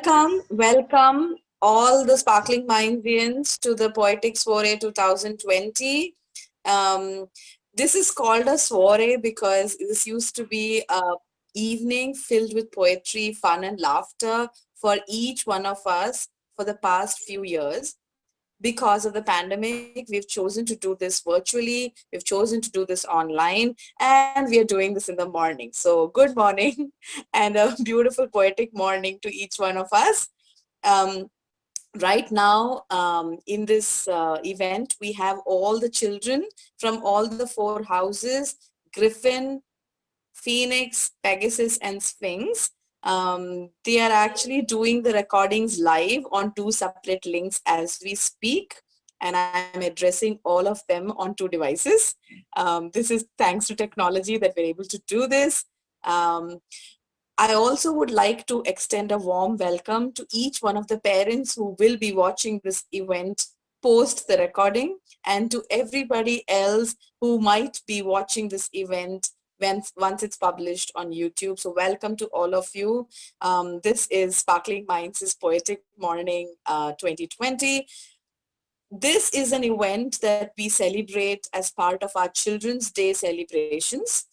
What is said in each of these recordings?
Welcome all the Sparkling Mindsians to the Poetic Soiree 2020. Um, this is called a soiree because this used to be a evening filled with poetry, fun and laughter for each one of us for the past few years. Because of the pandemic, we've chosen to do this virtually, we've chosen to do this online, and we are doing this in the morning. So good morning and a beautiful poetic morning to each one of us. um, right now, in this event, we have all the children from all the four houses: Griffin, Phoenix, Pegasus, and Sphinx. They are actually doing the recordings live on two separate links as we speak, and I'm addressing all of them on two devices. This is thanks to technology that we're able to do this. Um, I also would like to extend a warm welcome to each one of the parents who will be watching this event post the recording, and to everybody else who might be watching this event once it's published on YouTube. So welcome to all of you. This is Sparkling Minds' Poetic Morning 2020. This is an event that we celebrate as part of our Children's Day celebrations.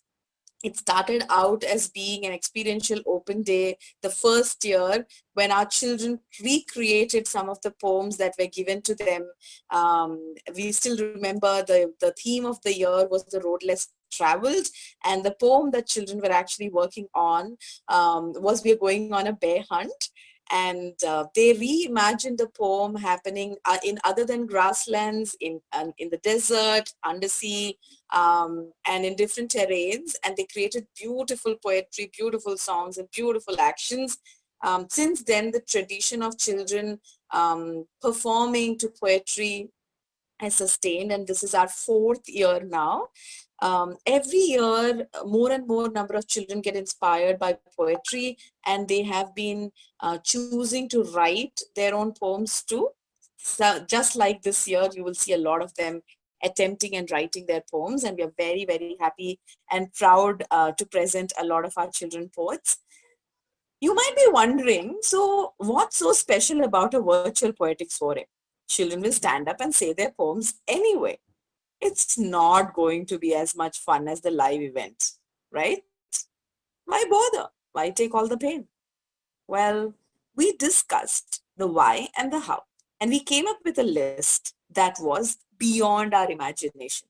It started out as being an experiential open day the first year, when our children recreated some of the poems that were given to them. We still remember the theme of the year was the road less traveled, and the poem that children were actually working on was "We Are Going on a Bear Hunt." And they reimagined the poem happening in other than grasslands, in the desert, undersea, and in different terrains, and they created beautiful poetry, beautiful songs, and beautiful actions. Since then, the tradition of children performing to poetry has sustained, and this is our fourth year now. Every year, more and more number of children get inspired by poetry, and they have been choosing to write their own poems too. So just like this year, you will see a lot of them attempting and writing their poems, and we are very, very happy and proud to present a lot of our children poets. You might be wondering, so what's so special about a virtual poetic soiree? Children will stand up and say their poems anyway. It's not going to be as much fun as the live event, right? Why bother? Why take all the pain? Well, we discussed the why and the how, and we came up with a list that was beyond our imagination.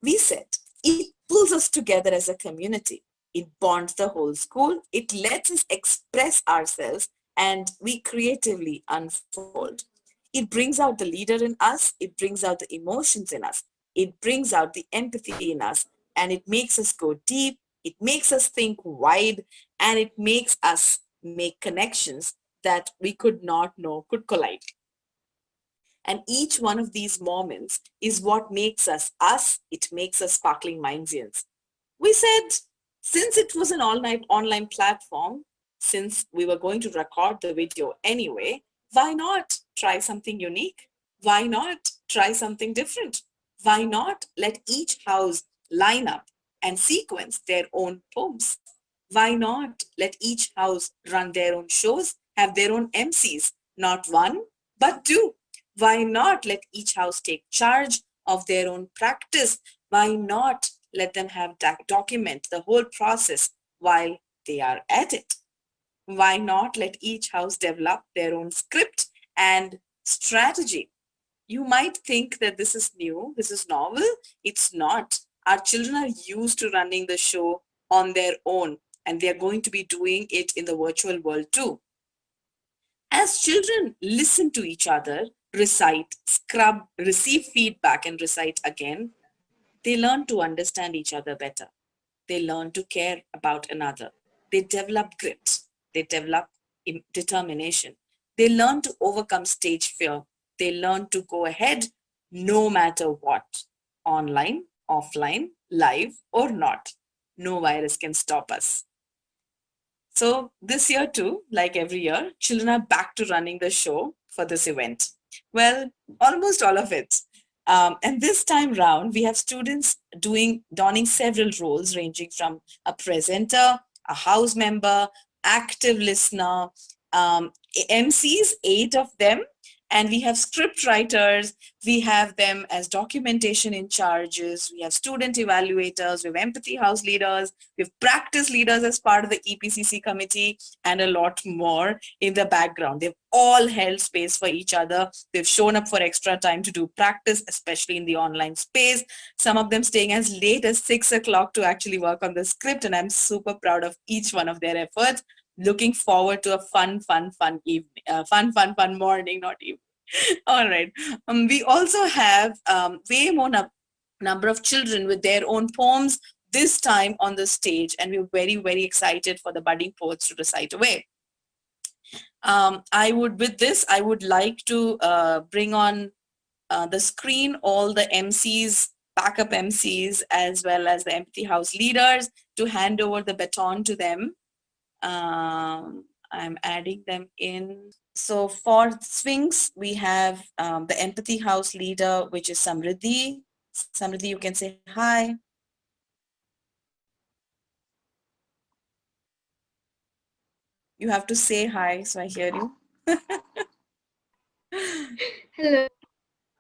We said it pulls us together as a community. It bonds the whole school. It lets us express ourselves, and we creatively unfold. It brings out the leader in us. It brings out the emotions in us. It brings out the empathy in us, and it makes us go deep. It makes us think wide, and it makes us make connections that we could not know could collide. And each one of these moments is what makes us us. It makes us Sparkling Mindsians. We said, since it was an all-night online platform, since we were going to record the video anyway, why not try something unique? Why not try something different? Why not let each house line up and sequence their own poems? Why not let each house run their own shows, have their own MCs, not one, but two? Why not let each house take charge of their own practice? Why not let them have document the whole process while they are at it? Why not let each house develop their own script and strategy? You might think that this is new, this is novel. It's not. Our children are used to running the show on their own, and they are going to be doing it in the virtual world too. As children listen to each other, recite, scrub, receive feedback, and recite again, they learn to understand each other better. They learn to care about another. They develop grit. They develop determination. They learn to overcome stage fear. They learn to go ahead no matter what, online, offline, live, or not. No virus can stop us. So this year too, like every year, children are back to running the show for this event. Well, almost all of it. And this time round, we have students donning several roles, ranging from a presenter, a house member, active listener. MCs, 8 of them, and we have script writers, we have them as documentation in charges, we have student evaluators, we have empathy house leaders, we have practice leaders as part of the EPCC committee, and a lot more in the background. They've all held space for each other. They've shown up for extra time to do practice, especially in the online space. Some of them staying as late as 6 o'clock to actually work on the script, and I'm super proud of each one of their efforts. Looking forward to a fun evening, fun morning, not evening. All right. We also have way more number of children with their own poems this time on the stage, and we're very excited for the budding poets to recite away. I would like to bring on the screen all the MCs, backup MCs, as well as the empathy house leaders to hand over the baton to them. I'm adding them in. So for Sphinx, we have the empathy house leader, which is Samriddhi. Samriddhi, you can say hi. You have to say hi so I hear you. Hello.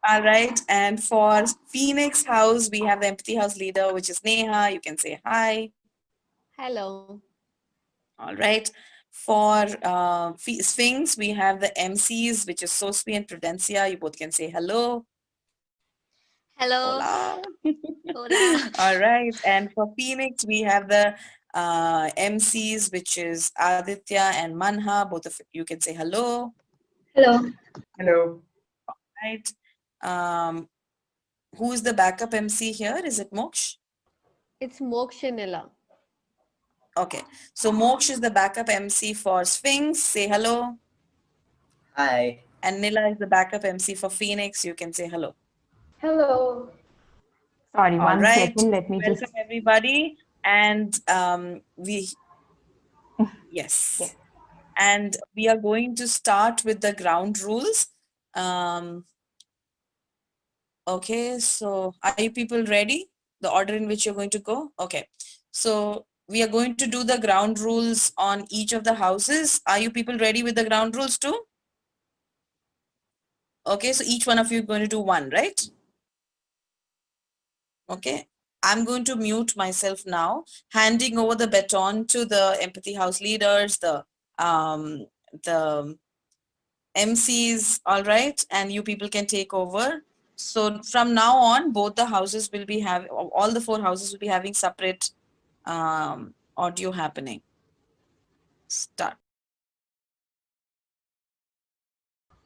All right. And for Phoenix House, we have the empathy house leader, which is Neha. You can say hi. Hello. All right. For Sphinx, we have the MCs, which is Sospi and Prudencia. You both can say hello. Hello. Hola. Hola. All right. And for Phoenix, we have the MCs, which is Aditya and Manha. Both of you can say hello. Hello. Hello. Right. Um, who is the backup MC here? Is it Moksh? It's Mokshanila. Okay. So Moksh is the backup MC for Sphinx. Say hello. Hi. And Nila is the backup MC for Phoenix. You can say hello. Hello. Sorry, All one right. second. Let me Welcome just. everybody. And Yes. and we are going to start with the ground rules. Okay, so are you people ready? The order in which you're going to go? Okay. So we are going to do the ground rules on each of the houses. Are you people ready with the ground rules too? Okay, so each one of you is going to do one, right? Okay. I'm going to mute myself now, handing over the baton to the empathy house leaders, the MCs, all right, and you people can take over. So from now on, both the houses will be having, all the 4 houses will be having separate audio happening. Start.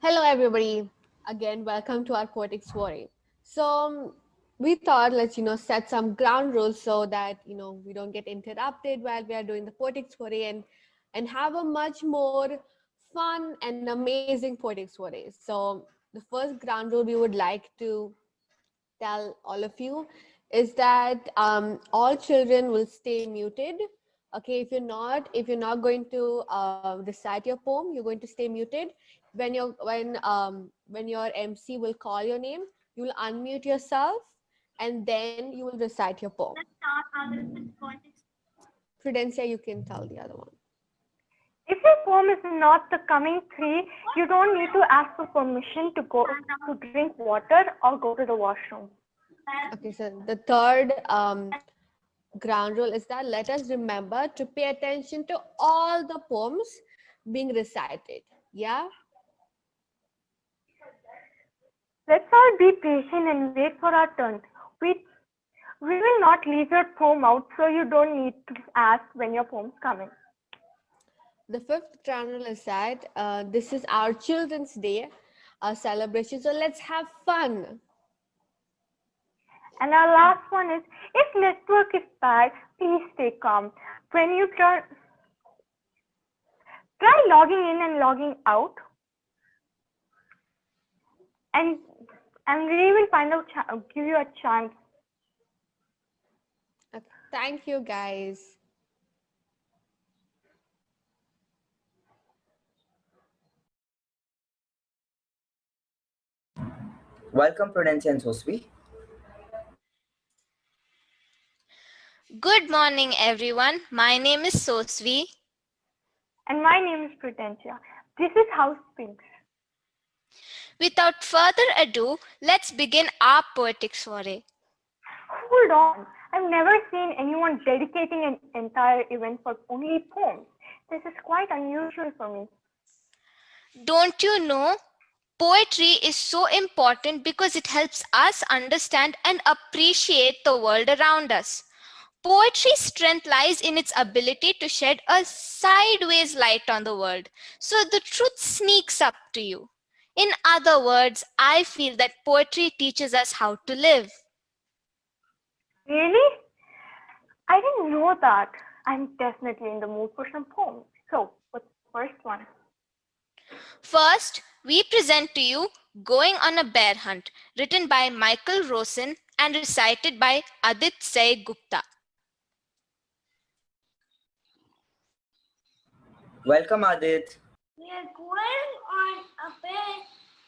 Hello, everybody. Again, welcome to our Poetic Soiree. So, we thought let's set some ground rules so that we don't get interrupted while we are doing the Poetic Soiree and have a much more fun and amazing Poetic Soiree. So, the first ground rule we would like to tell all of you is that all children will stay muted. Okay, if you're not going to recite your poem, you're going to stay muted. When your MC will call your name, you will unmute yourself, and then you will recite your poem. Prudencia, you can tell the other one. If your poem is not the coming three, you don't need to ask for permission to go to drink water or go to the washroom. Okay, so the third ground rule is that let us remember to pay attention to all the poems being recited. Yeah. Let's all be patient and wait for our turn. We will not leave your poem out, so you don't need to ask when your poem's coming. The fifth ground rule is that this is our Children's Day celebration, so let's have fun. And our last one is, if network is bad, please stay calm. When you try logging in and logging out, and we will give you a chance. Okay, thank you, guys. Welcome, Prudence and Sosvi. Good morning, everyone. My name is Sosvi. And my name is Prudencia. This is how Sphinx. Without further ado, let's begin our poetic soiree. Hold on. I've never seen anyone dedicating an entire event for only poems. This is quite unusual for me. Don't you know? Poetry is so important because it helps us understand and appreciate the world around us. Poetry's strength lies in its ability to shed a sideways light on the world, so the truth sneaks up to you. In other words, I feel that poetry teaches us how to live. Really? I didn't know that. I'm definitely in the mood for some poems. So, what's the first one? First, we present to you Going on a Bear Hunt, written by Michael Rosen and recited by Aditya Gupta. Welcome, Adit. We are going on a bear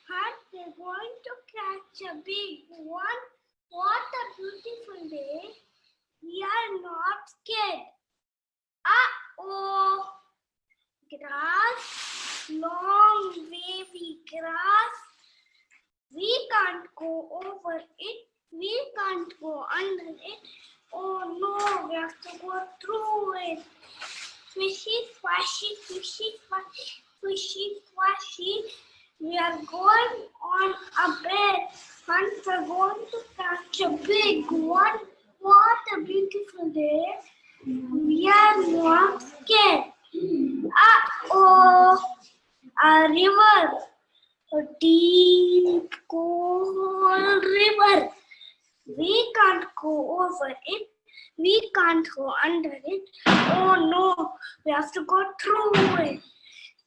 hunt. We're going to catch a big one. What a beautiful day. We are not scared. Uh-oh. Grass, long wavy grass. We can't go over it. We can't go under it. Oh no, we have to go through it. Swishy, swashy, swishy, swashy, swishy, swashy. We are going on a bear hunt. We're going to catch a big one. What a beautiful day. We are not scared. Uh-oh, a river, a deep, cold river. We can't go over it. We can't go under it. Oh no, we have to go through it.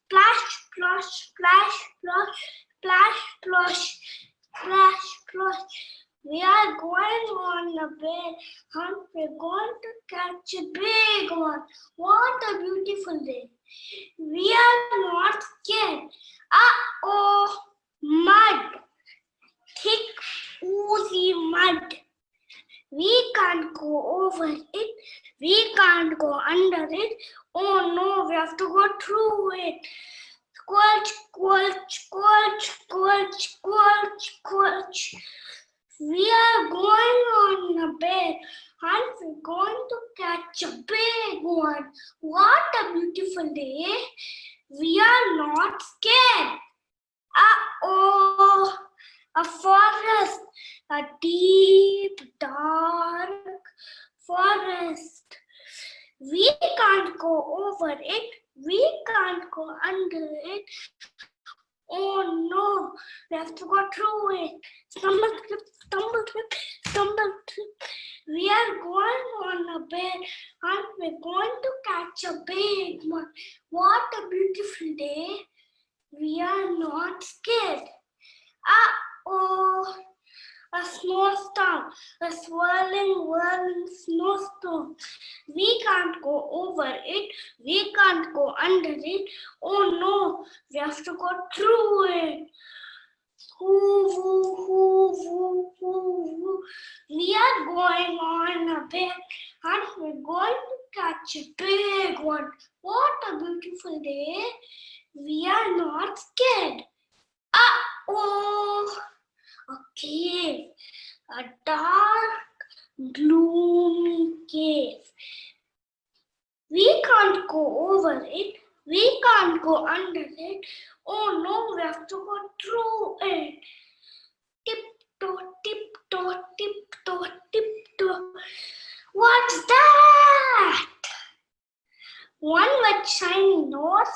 Splash, splash, splash, splash, splash, splash, splash, splash. We are going on a bear hunt. We're going to catch a big one. What a beautiful day. We are not scared. Uh-oh, mud. Thick, oozy mud. We can't go over it. We can't go under it. Oh no, we have to go through it. Squelch, squelch, squelch, squelch, squelch, squelch. We are going on a bear hunt. We're going to catch a big one. What a beautiful day. We are not scared. Uh-oh, a forest, a deep, dark forest. We can't go over it. We can't go under it. Oh no, we have to go through it. Stumble, trip, stumble, trip, stumble, trip. We are going on a bear hunt. We're going to catch a big one. What a beautiful day. We are not scared. Uh-oh, a snowstorm, a swirling, whirling snowstorm. We can't go over it. We can't go under it. Oh no, we have to go through it. Hoo, hoo, hoo, hoo, hoo, hoo. We are going on a bear hunt. We're going to catch a big one. What a beautiful day. We are not scared. Uh-oh, a cave, a dark, gloomy cave. We can't go over it. We can't go under it. Oh no, we have to go through it. Tiptoe, tiptoe, tiptoe, tiptoe. What's that? One with shiny nose,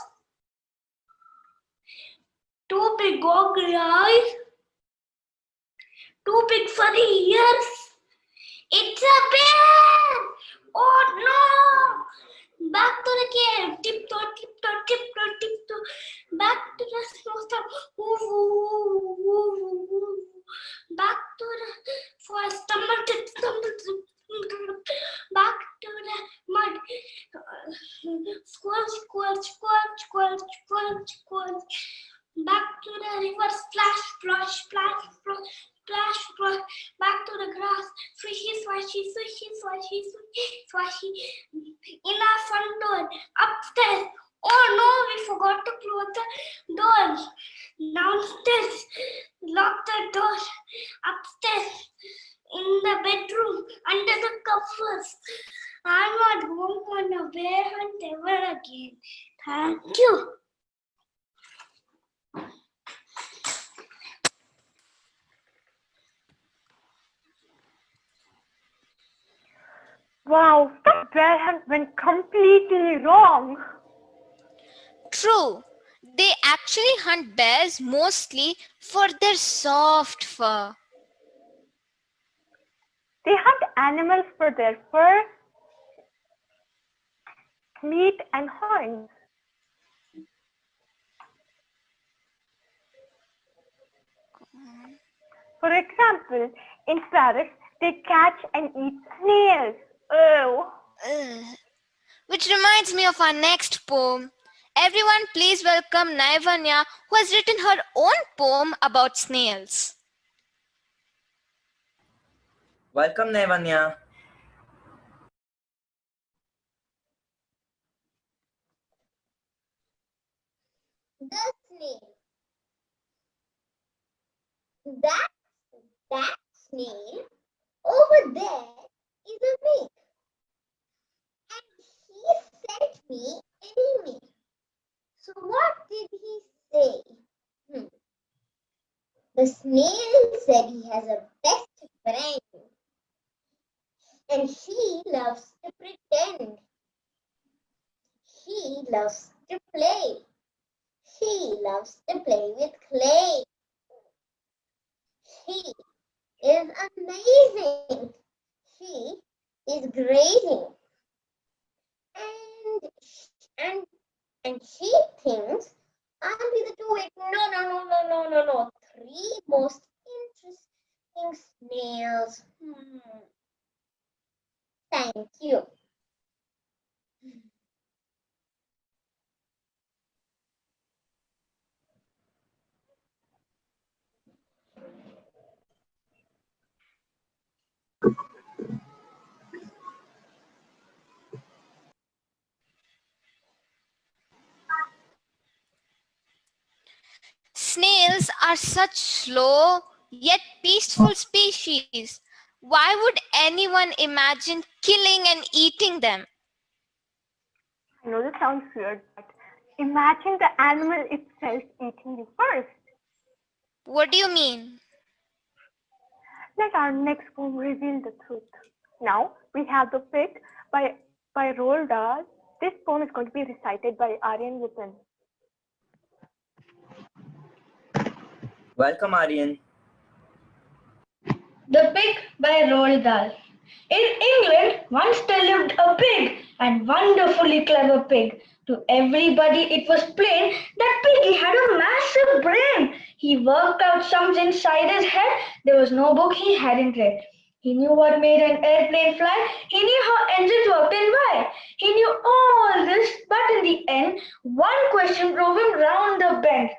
two big goggly eyes, two big furry ears. It's a bear! Oh no! Back to the cave. Tiptoe, tiptoe, tiptoe, tiptoe. Back to the snowstorm. Woo, woo, woo, woo, woo. Back to the forest. Stumble, tip, stumble, tip. Back to the mud. Squelch, squelch, squelch, squelch, squelch, squelch. Back to the river. Splash, splash, splash, splash. Splash, splash, back to the grass, swishy, swashy, swishy, swashy, swishy, swashy. In our front door, upstairs. Oh no, we forgot to close the my door, upstairs, in the bedroom, under the covers. I'm not going on a bear hunt ever again. Thank you. Wow, that bear hunt went completely wrong. True. They actually hunt bears mostly for their soft fur. They hunt animals for their fur, meat, and horns. For example, in Paris, they catch and eat snails. Ew. Ugh. Which reminds me of our next poem. Everyone please welcome Naivanya, who has written her own poem about snails. Welcome, Nevanya. The snail. That snail over there is a mink, and he sent me an email. So what did he say? The snail said he has a best friend, and she loves to pretend. He loves to play. She loves to play with clay. She is amazing. She is grazing. And she thinks I'll be the two. Wait, no. Three most interesting snails. Thank you. Snails are such slow yet peaceful species. Why would anyone imagine killing and eating them? I know this sounds weird, but imagine the animal itself eating you first. What do you mean? Let our next poem reveal the truth. Now we have the pick by Roald Dahl. This poem is going to be recited by Aryan Vipin. Welcome, Aryan. The Pig by Roald Dahl. In England, once there lived a pig, and wonderfully clever pig. To everybody it was plain that piggy had a massive brain. He worked out sums inside his head. There was no book he hadn't read. He knew what made an airplane fly. He knew how engines worked and why. He knew all this, but in the end, one question drove him round the bend.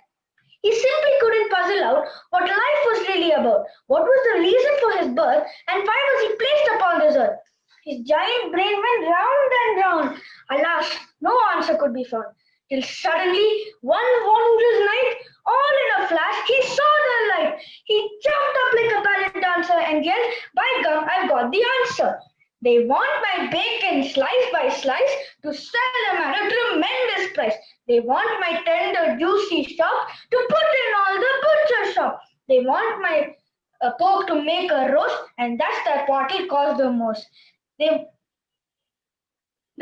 He simply couldn't puzzle out what life was really about. What was the reason for his birth, and why was he placed upon this earth? His giant brain went round and round. Alas, no answer could be found. Till suddenly, one wondrous night, all in a flash, he saw the light. He jumped up like a ballet dancer and yelled, "By gum, I've got the answer. They want my bacon slice by slice to sell them at a tremendous price. They want my tender, juicy shop to put in all the butcher shop. They want my pork to make a roast, and that's the part it costs the most. They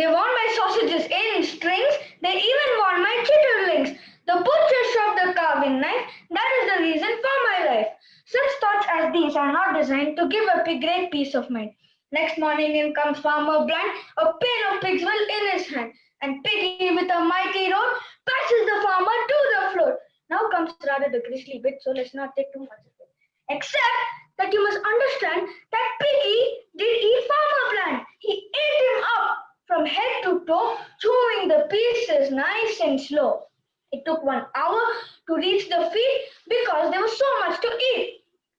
want my sausages in strings. They even want my chitterlings. The butcher shop, the carving knife, that is the reason for my life." Such thoughts as these are not designed to give a pig great peace of mind. Next morning in comes Farmer Blind, a pail of pig's will in his hand, and Piggy with a mighty roar passes the farmer to the floor. Now comes rather the grisly bit, so let's not take too much of it. Except that you must understand that Piggy did eat Farmer Blind. He ate him up from head to toe, chewing the pieces nice and slow. It took 1 hour to reach the feet because there was so much to eat.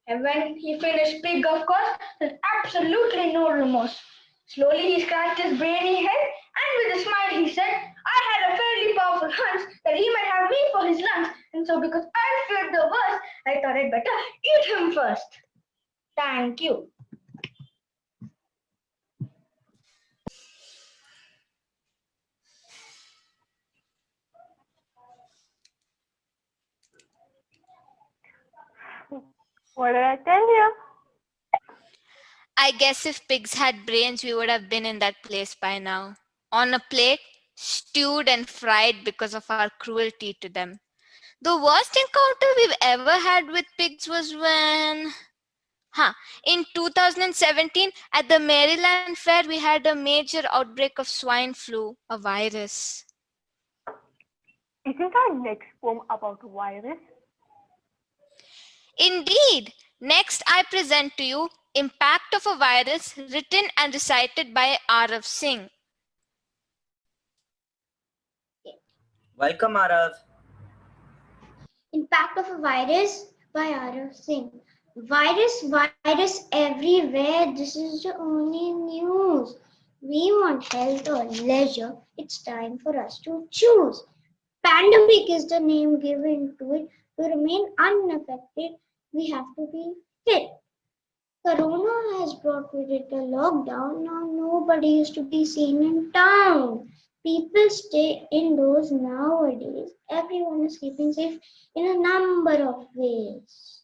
And when he finished, Pig, of course, with absolutely no remorse. Slowly he scratched his brainy head, and with a smile he said, "I had a fairly powerful hunch that he might have me for his lunch, and so because I feared the worst, I thought I'd better eat him first. Thank you. What did I tell you? I guess if pigs had brains, we would have been in that place by now. On a plate, stewed and fried because of our cruelty to them. The worst encounter we've ever had with pigs was when... in 2017, at the Maryland Fair, we had a major outbreak of swine flu, a virus. Isn't our next poem about a virus? Indeed. Next, I present to you Impact of a Virus, written and recited by Arav Singh. Welcome, Arav. Impact of a virus by Arav Singh. Virus everywhere. This is the only news. We want health or leisure. It's time for us to choose. Pandemic is the name given to it. To remain unaffected, we have to be fit. Corona has brought with it a lockdown. Now nobody is to be seen in town. People stay indoors nowadays. Everyone is keeping safe in a number of ways.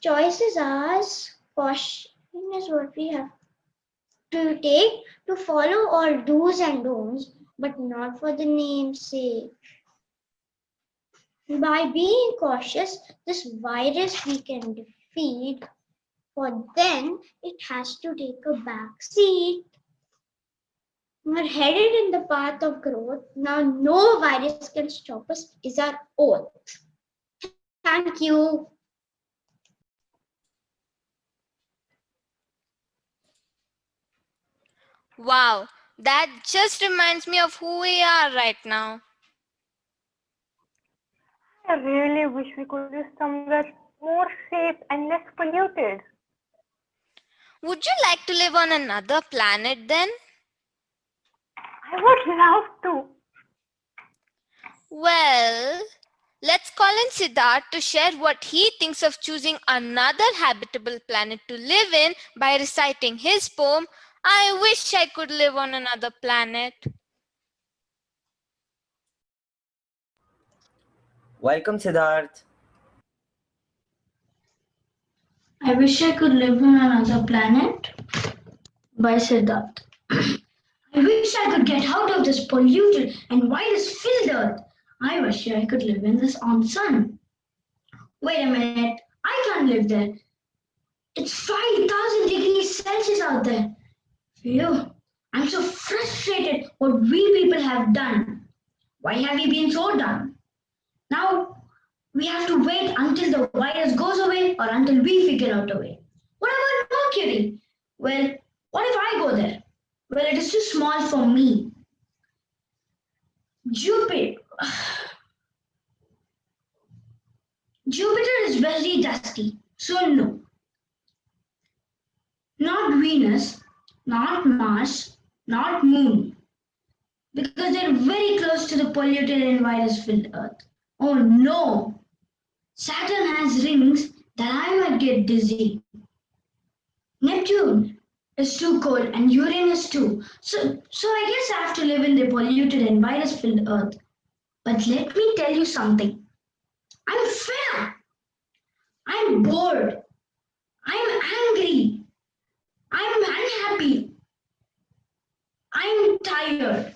Choices are caution is what we have to take to follow all do's and don'ts, but not for the name's sake. By being cautious, this virus we can defeat. For then, it has to take a back seat. We're headed in the path of growth. Now, no virus can stop us, is our oath. Thank you. Wow, that just reminds me of who we are right now. I really wish we could live somewhere more safe and less polluted. Would you like to live on another planet then? I would love to. Well, let's call in Siddharth to share what he thinks of choosing another habitable planet to live in by reciting his poem, I Wish I Could Live on Another Planet. Welcome, Siddharth. I wish I could live on another planet by Siddharth. I wish I could get out of this polluted and virus-filled earth. I wish I could live in this on sun. Wait a minute, I can't live there. It's 5,000 degrees Celsius out there. Phew, I'm so frustrated what we people have done. Why have we been so dumb? Now we have to wait until the virus goes away or until we figure out a way. What about Mercury? Well, what if I go there? Well, it is too small for me. Jupiter is very dusty, so no. Not Venus, not Mars, not Moon. Because they're very close to the polluted and virus-filled Earth. Oh no! Saturn has rings that I might get dizzy. Neptune is too cold and Uranus too. So I guess I have to live in the polluted and virus-filled Earth. But let me tell you something. I'm fed up. I'm bored. I'm angry. I'm unhappy. I'm tired.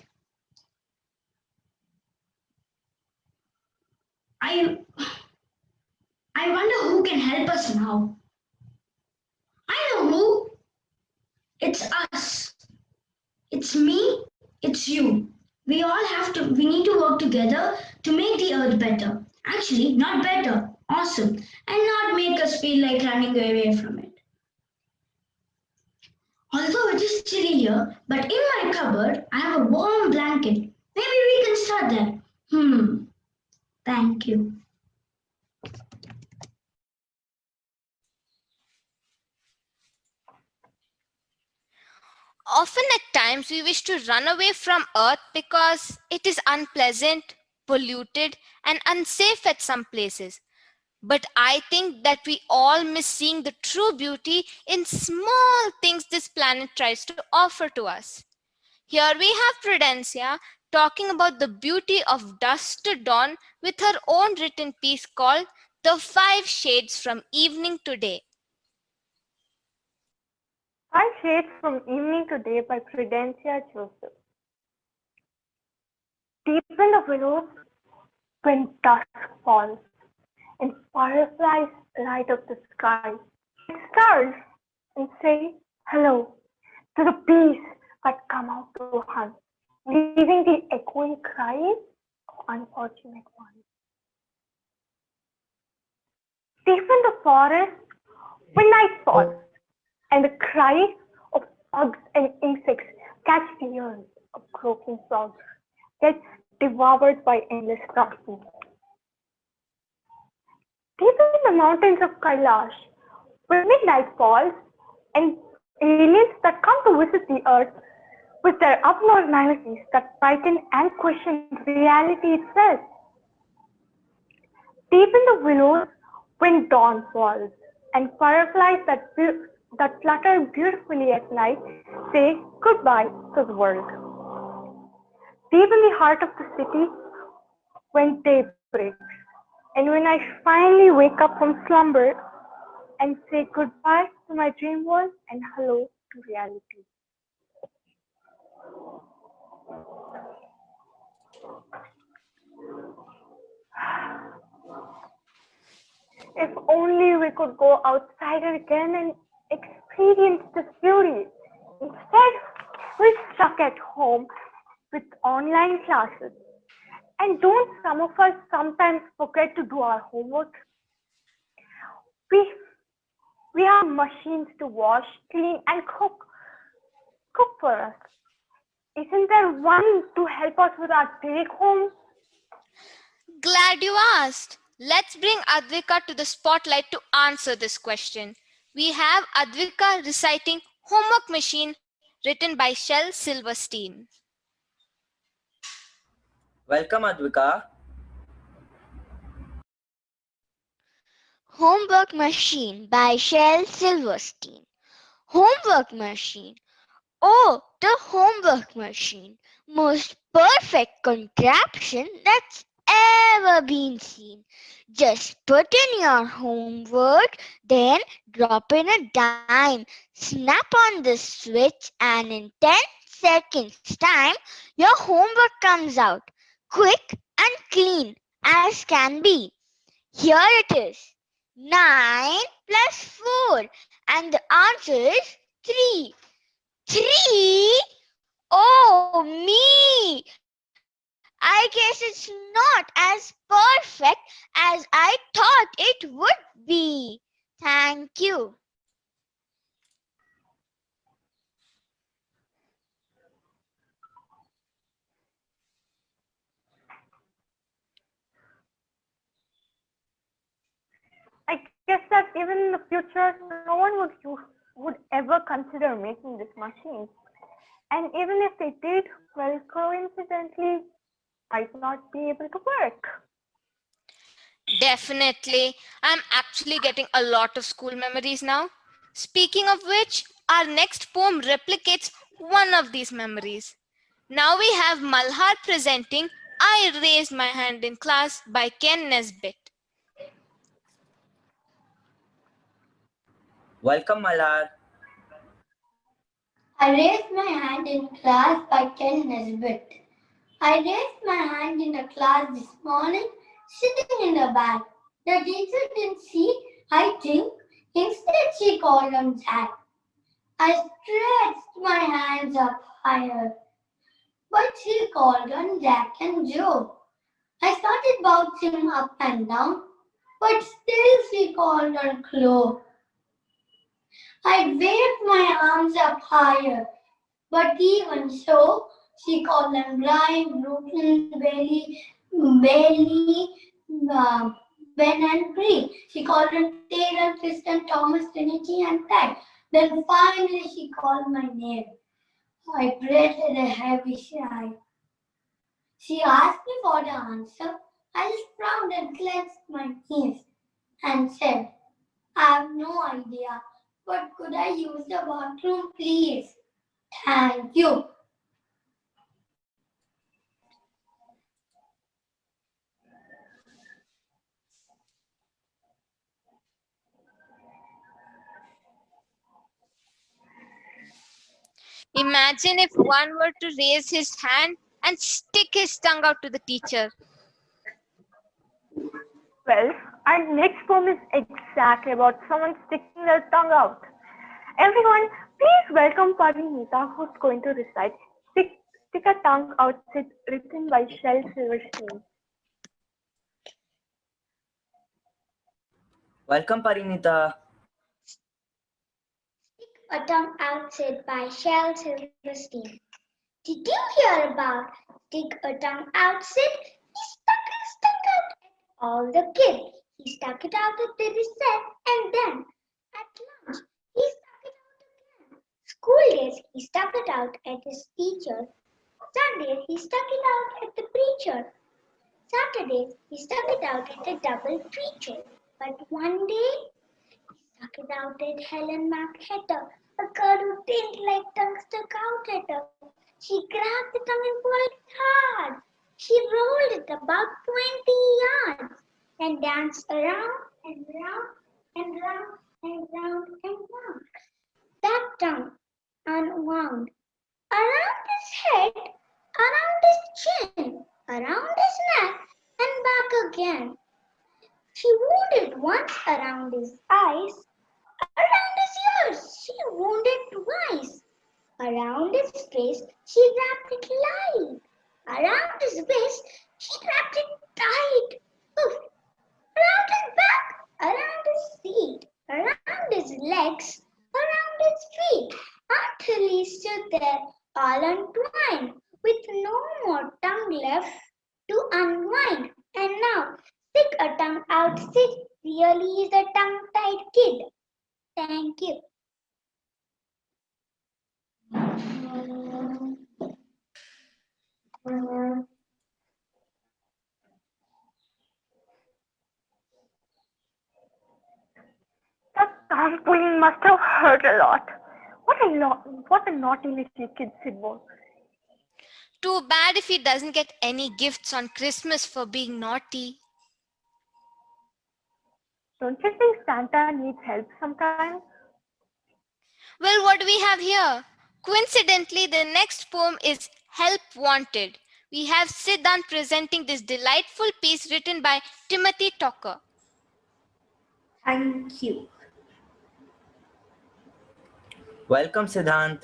I wonder who can help us now. I know who. It's us. It's me. It's you. We need to work together to make the earth better. Actually, not better, awesome, and not make us feel like running away from it. Although it is chilly here, but in my cupboard, I have a warm blanket. Maybe we can start there. Thank you. Often at Sometimes we wish to run away from Earth because it is unpleasant, polluted, and unsafe at some places. But I think that we all miss seeing the true beauty in small things this planet tries to offer to us. Here we have Prudencia talking about the beauty of dusk to dawn with her own written piece called The Five Shades from Evening to Day. Five Shades from Evening to Day by Prudencia Joseph. Deep in the willows, when dusk falls, and fireflies light up the sky, it stars and say hello to the bees that come out to hunt, leaving the echoing cries of unfortunate ones. Deep in the forest, when night falls, and the cry of bugs and insects catch the ears of croaking frogs, gets devoured by endless darkness. Deep in the mountains of Kailash, when midnight falls, and aliens that come to visit the earth with their abnormalities that frighten and question reality itself. Deep in the willows, when dawn falls, and fireflies that flutter beautifully at night say goodbye to the world. Deep in the heart of the city, when day breaks, and when I finally wake up from slumber and say goodbye to my dream world and hello to reality. If only we could go outside again and experience this beauty. Instead, we're stuck at home with online classes. And don't some of us sometimes forget to do our homework? We have machines to wash, clean, and cook for us. Isn't there one to help us with our take home? Glad you asked. Let's bring Advika to the spotlight to answer this question. We have Advika reciting Homework Machine written by Shel Silverstein. Welcome, Advika. Homework Machine by Shel Silverstein. Homework Machine. Oh, the homework machine. Most perfect contraption that's ever been seen. Just put in your homework, then drop in a dime, snap on the switch, and in 10 seconds time, your homework comes out. Quick and clean as can be. Here it is. 9 plus 4, and the answer is 3. 3? Oh me! I guess it's not as perfect as I thought it would be. Thank you. I guess that even in the future, no one would ever consider making this machine. And even if they did, well, coincidentally, might not be able to work. Definitely. I'm actually getting a lot of school memories now. Speaking of which, our next poem replicates one of these memories. Now we have Malhar presenting I Raised My Hand in Class by Ken Nesbitt. Welcome, Malar. I raised my hand in class by Ken Nesbitt. I raised my hand in a class this morning, sitting in the back. The teacher didn't see, I think. Instead, she called on Jack. I stretched my hands up higher, but she called on Jack and Joe. I started bouncing up and down, but still she called on Chloe. I waved my arms up higher, but even so, she called them Brian, Brooklyn, Bailey, Ben, and Bree. She called them Taylor, Kristen, Thomas, Trinity, and Ted. Then finally, she called my name. I breathed a heavy sigh. She asked me for the answer. I just frowned and clenched my teeth and said, I have no idea, but could I use the bathroom, please? Thank you. Imagine if one were to raise his hand and stick his tongue out to the teacher. Well, our next poem is exactly about someone sticking their tongue out. Everyone, please welcome Parinita, who's going to recite Stick a Tongue Out, written by Shel Silverstein. Welcome, Parinita. A Tongue Out said by Shel Silverstein. Did you hear about Stick a Tongue Out Sid? He stuck his tongue out at all the kids. He stuck it out at the recess and then at lunch he stuck it out again. School days he stuck it out at his teacher. Sundays he stuck it out at the preacher. Saturdays he stuck it out at the double preacher. But one day he stuck it out at Helen McHatter, a girl who didn't like tongue stuck out at her. She grabbed the tongue and pulled it hard. She rolled it about 20 yards and danced around and round and round and round and round. That tongue unwound around his head, around his chin, around his neck, and back again. She wound it once around his eyes, around his ears. She wound it twice. Around his face, she wrapped it light. Around his waist, she wrapped it tight. Oof. Around his back, around his feet, around his legs, around his feet, until he stood there all untwined, with no more tongue left to unwind. And now, stick a tongue out, Sid really is a tongue-tied kid. Thank you. That tongue pulling must have hurt a lot. What a naughty little kid Sid was. Too bad if he doesn't get any gifts on Christmas for being naughty. Don't you think Santa needs help sometimes? Well, what do we have here? Coincidentally, the next poem is Help Wanted. We have Siddhant presenting this delightful piece written by Timothy Tucker. Thank you. Welcome, Siddhant.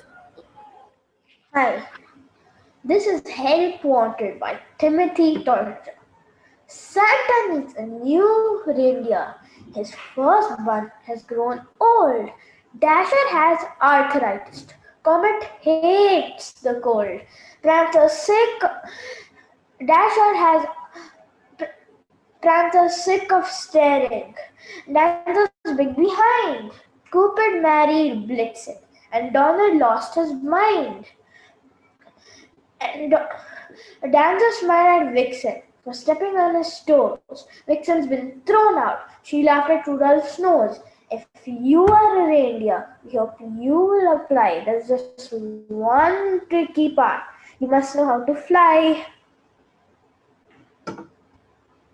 Hi. This is Help Wanted by Timothy Turner. Santa needs a new reindeer. His first one has grown old. Dasher has arthritis. Comet hates the cold. Prancer sick. Dasher has Prancer sick of staring. Dancer's big behind. Cupid married Blitzen, and Donald lost his mind. And Dancer's mad at Vixen for stepping on his toes. Vixen's been thrown out. She laughed at Rudolph's nose. If you are a reindeer, we hope you will apply. There's just one tricky part. You must know how to fly.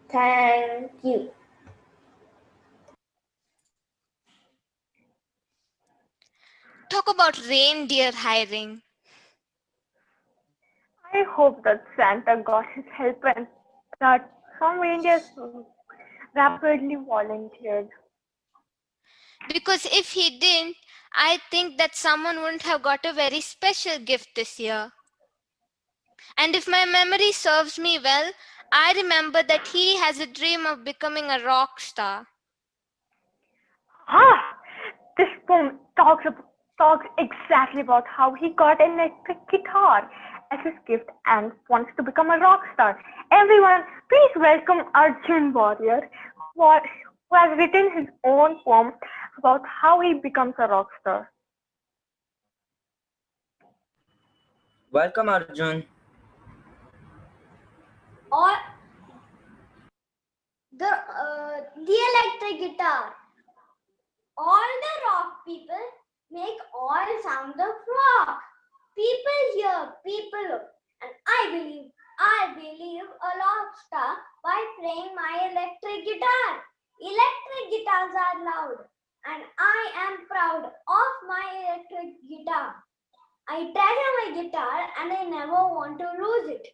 Thank you. Talk about reindeer hiring. I hope that Santa got his help and that some reindeers rapidly volunteered. Because if he didn't, I think that someone wouldn't have got a very special gift this year. And if my memory serves me well, I remember that he has a dream of becoming a rock star. This poem talks exactly about how he got an electric guitar as his gift and wants to become a rock star. Everyone, please welcome Arjun Warrior, who has written his own poem about how he becomes a rock star. Welcome, Arjun. Or the electric guitar. All the rock people make all sounds of rock. People hear, people look, and I believe a rock star by playing my electric guitar. Electric guitars are loud, and I am proud of my electric guitar. I treasure my guitar and I never want to lose it.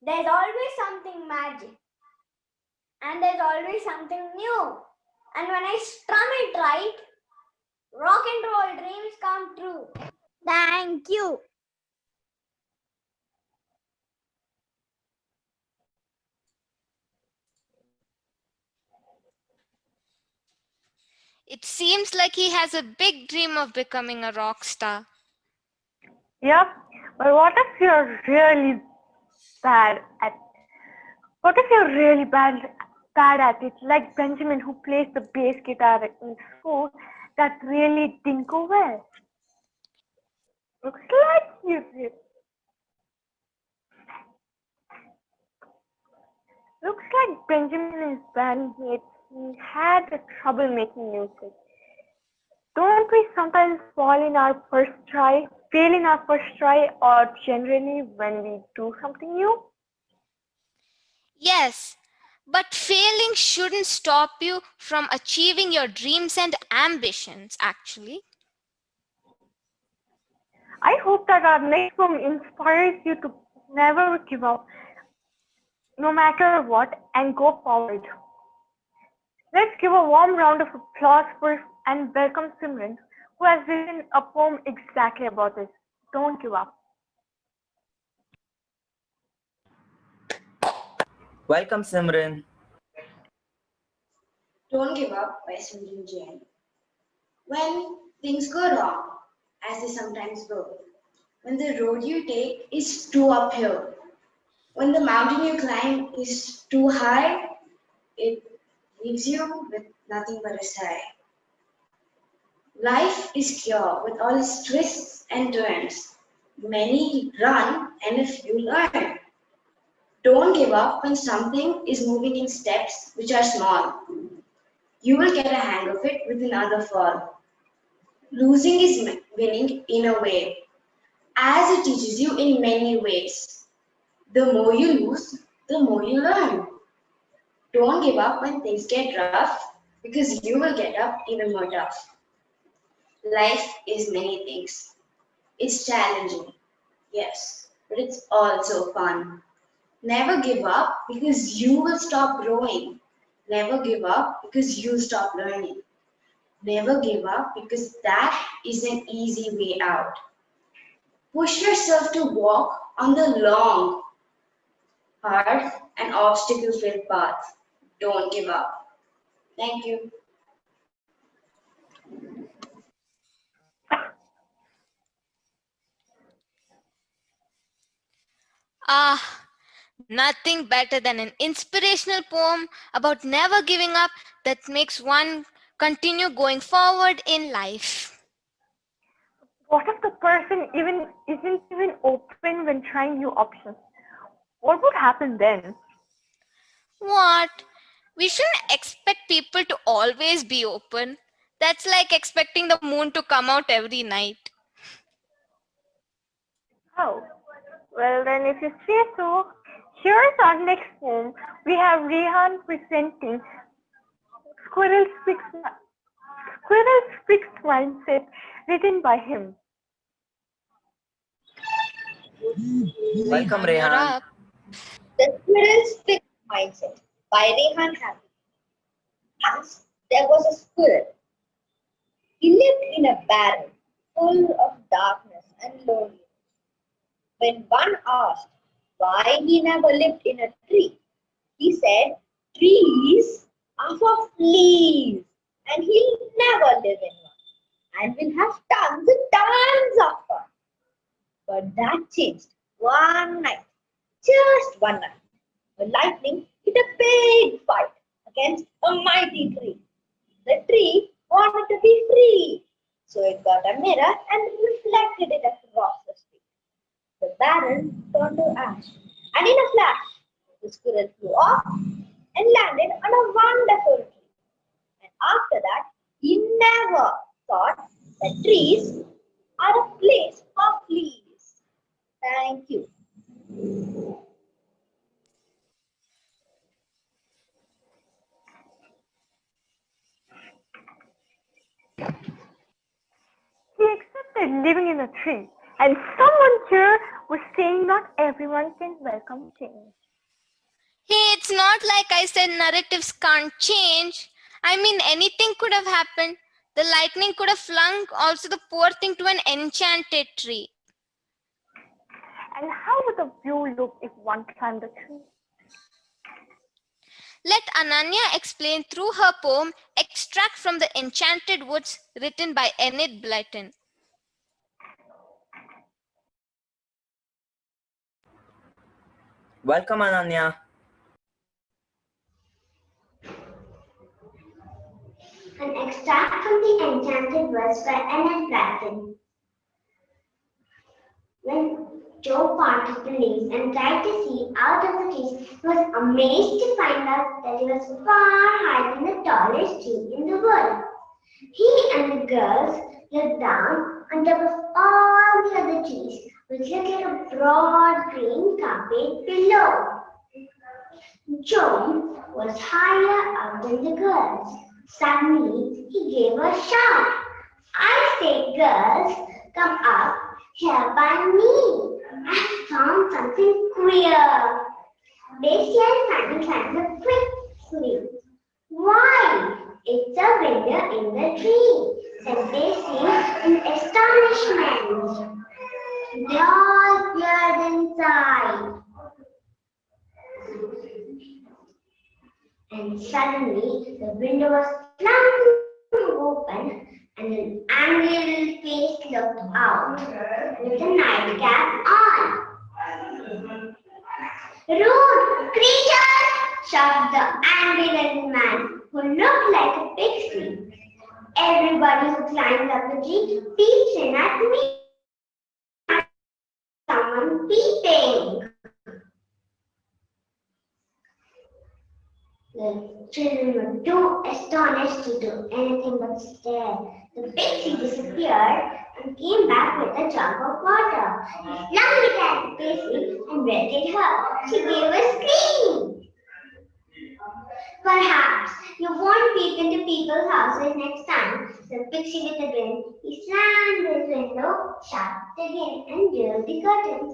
There's always something magic, and there's always something new. And when I strum it right, rock and roll dreams come true. Thank you. It seems like he has a big dream of becoming a rock star. Yep. But what if you're really bad at bad at it, like Benjamin who plays the bass guitar in school that really didn't go well? Looks like Benjamin and his bandmates had a trouble making music. Don't we sometimes fail in our first try, or generally when we do something new? Yes, but failing shouldn't stop you from achieving your dreams and ambitions, actually. I hope that our next poem inspires you to never give up, no matter what, and go forward. Let's give a warm round of applause for and welcome Simran, who has written a poem exactly about this. Don't give up. Welcome, Simran. Don't Give Up by Simran Jain. When things go wrong, as they sometimes go, when the road you take is too uphill, when the mountain you climb is too high, it leaves you with nothing but a sigh. Life is pure with all its twists and turns. Many run and a few learn. Don't give up when something is moving in steps which are small. You will get a hang of it with another fall. Losing is winning in a way, as it teaches you in many ways. The more you lose, the more you learn. Don't give up when things get rough, because you will get up even more tough. Life is many things. It's challenging, yes, but it's also fun. Never give up because you will stop growing. Never give up because you stop learning. Never give up because that is an easy way out. Push yourself to walk on the long, hard, and obstacle-filled path. Don't give up. Thank you. Ah, nothing better than an inspirational poem about never giving up that makes one continue going forward in life. What if the person isn't even open when trying new options? What would happen then? What? We shouldn't expect people to always be open. That's like expecting the moon to come out every night. Oh, well then if you say so, here's our next poem. We have Rehan presenting Squirrel's Fixed Mindset, written by him. Welcome, Rehan, you're Rehan. up. The Squirrel's Fixed Mindset by Rehan Happy. Once there was a squirrel. He lived in a barrel full of darkness and loneliness. When one asked why he never lived in a tree, he said, "Trees are for fleas, and he'll never live in one, and will have tons and tons of fun." But that changed one night, just one night, when lightning hit a big fight against a mighty tree. The tree wanted to be free, so it got a mirror and reflected it across the street. The barrel turned to ash, and in a flash, the squirrel flew off and landed on a wonderful tree. And after that, he never thought that trees are a place for fleas. Thank you. He accepted living in a tree, and someone here was saying not everyone can welcome change. Hey, it's not like I said narratives can't change. I mean, anything could have happened. The lightning could have flung also the poor thing to an enchanted tree. And how would the view look if one climbed the tree? Let Ananya explain through her poem Extract from the Enchanted Woods, written by Enid Blyton. Welcome, Ananya. An extract from the Enchanted Woods by Enid Blyton. When Joe parted the leaves and tried to see out of the trees, he was amazed to find out that he was far higher than the tallest tree in the world. He and the girls looked down on top of all the other trees, which looked like a broad green carpet below. Joe was higher up than the girls. Suddenly, he gave a shout. I say, girls, come up here by me. I found something queer. Daisy and Fanny climbed a quick sleep. Why? It's a window in the tree, said Daisy in astonishment. They all peered inside. And suddenly the window was flung open and an angry little face looked out with a nightcap on. Rude creatures! Shouted the angry little man who looked like a pixie. Everybody who climbed up the tree peeped in at me. Someone peeping. The children were too astonished to do anything but stare. The pixie disappeared and came back with a jug of water. He flung it at Daisy and wetted her. She gave a scream. Perhaps you won't peep into people's houses next time, said Pixie with a grin. He slammed his window shut again and drew the curtains.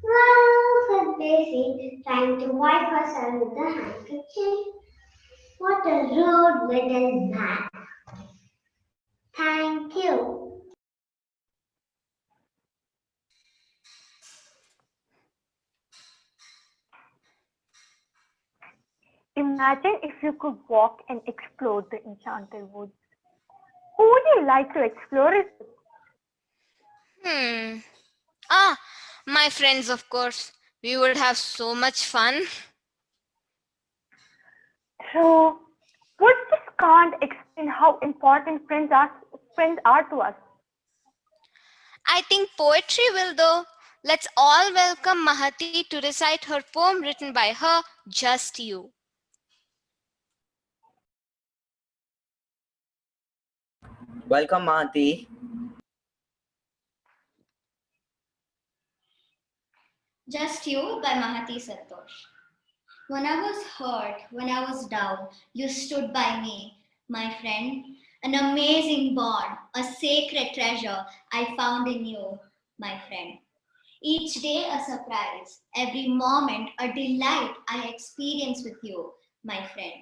Well, said Daisy, trying to wipe herself with a handkerchief. What a rude little man. Thank you. Imagine if you could walk and explore the enchanted woods. Who would you like to explore it with? My friends, of course. We would have so much fun. So, words just can't explain how important friends are to us. I think poetry will, though. Let's all welcome Mahati to recite her poem written by her, Just You. Welcome, Mahati. Just You by Mahati Santosh. When I was hurt, when I was down, you stood by me, my friend. An amazing bond, a sacred treasure I found in you, my friend. Each day a surprise, every moment a delight I experience with you, my friend.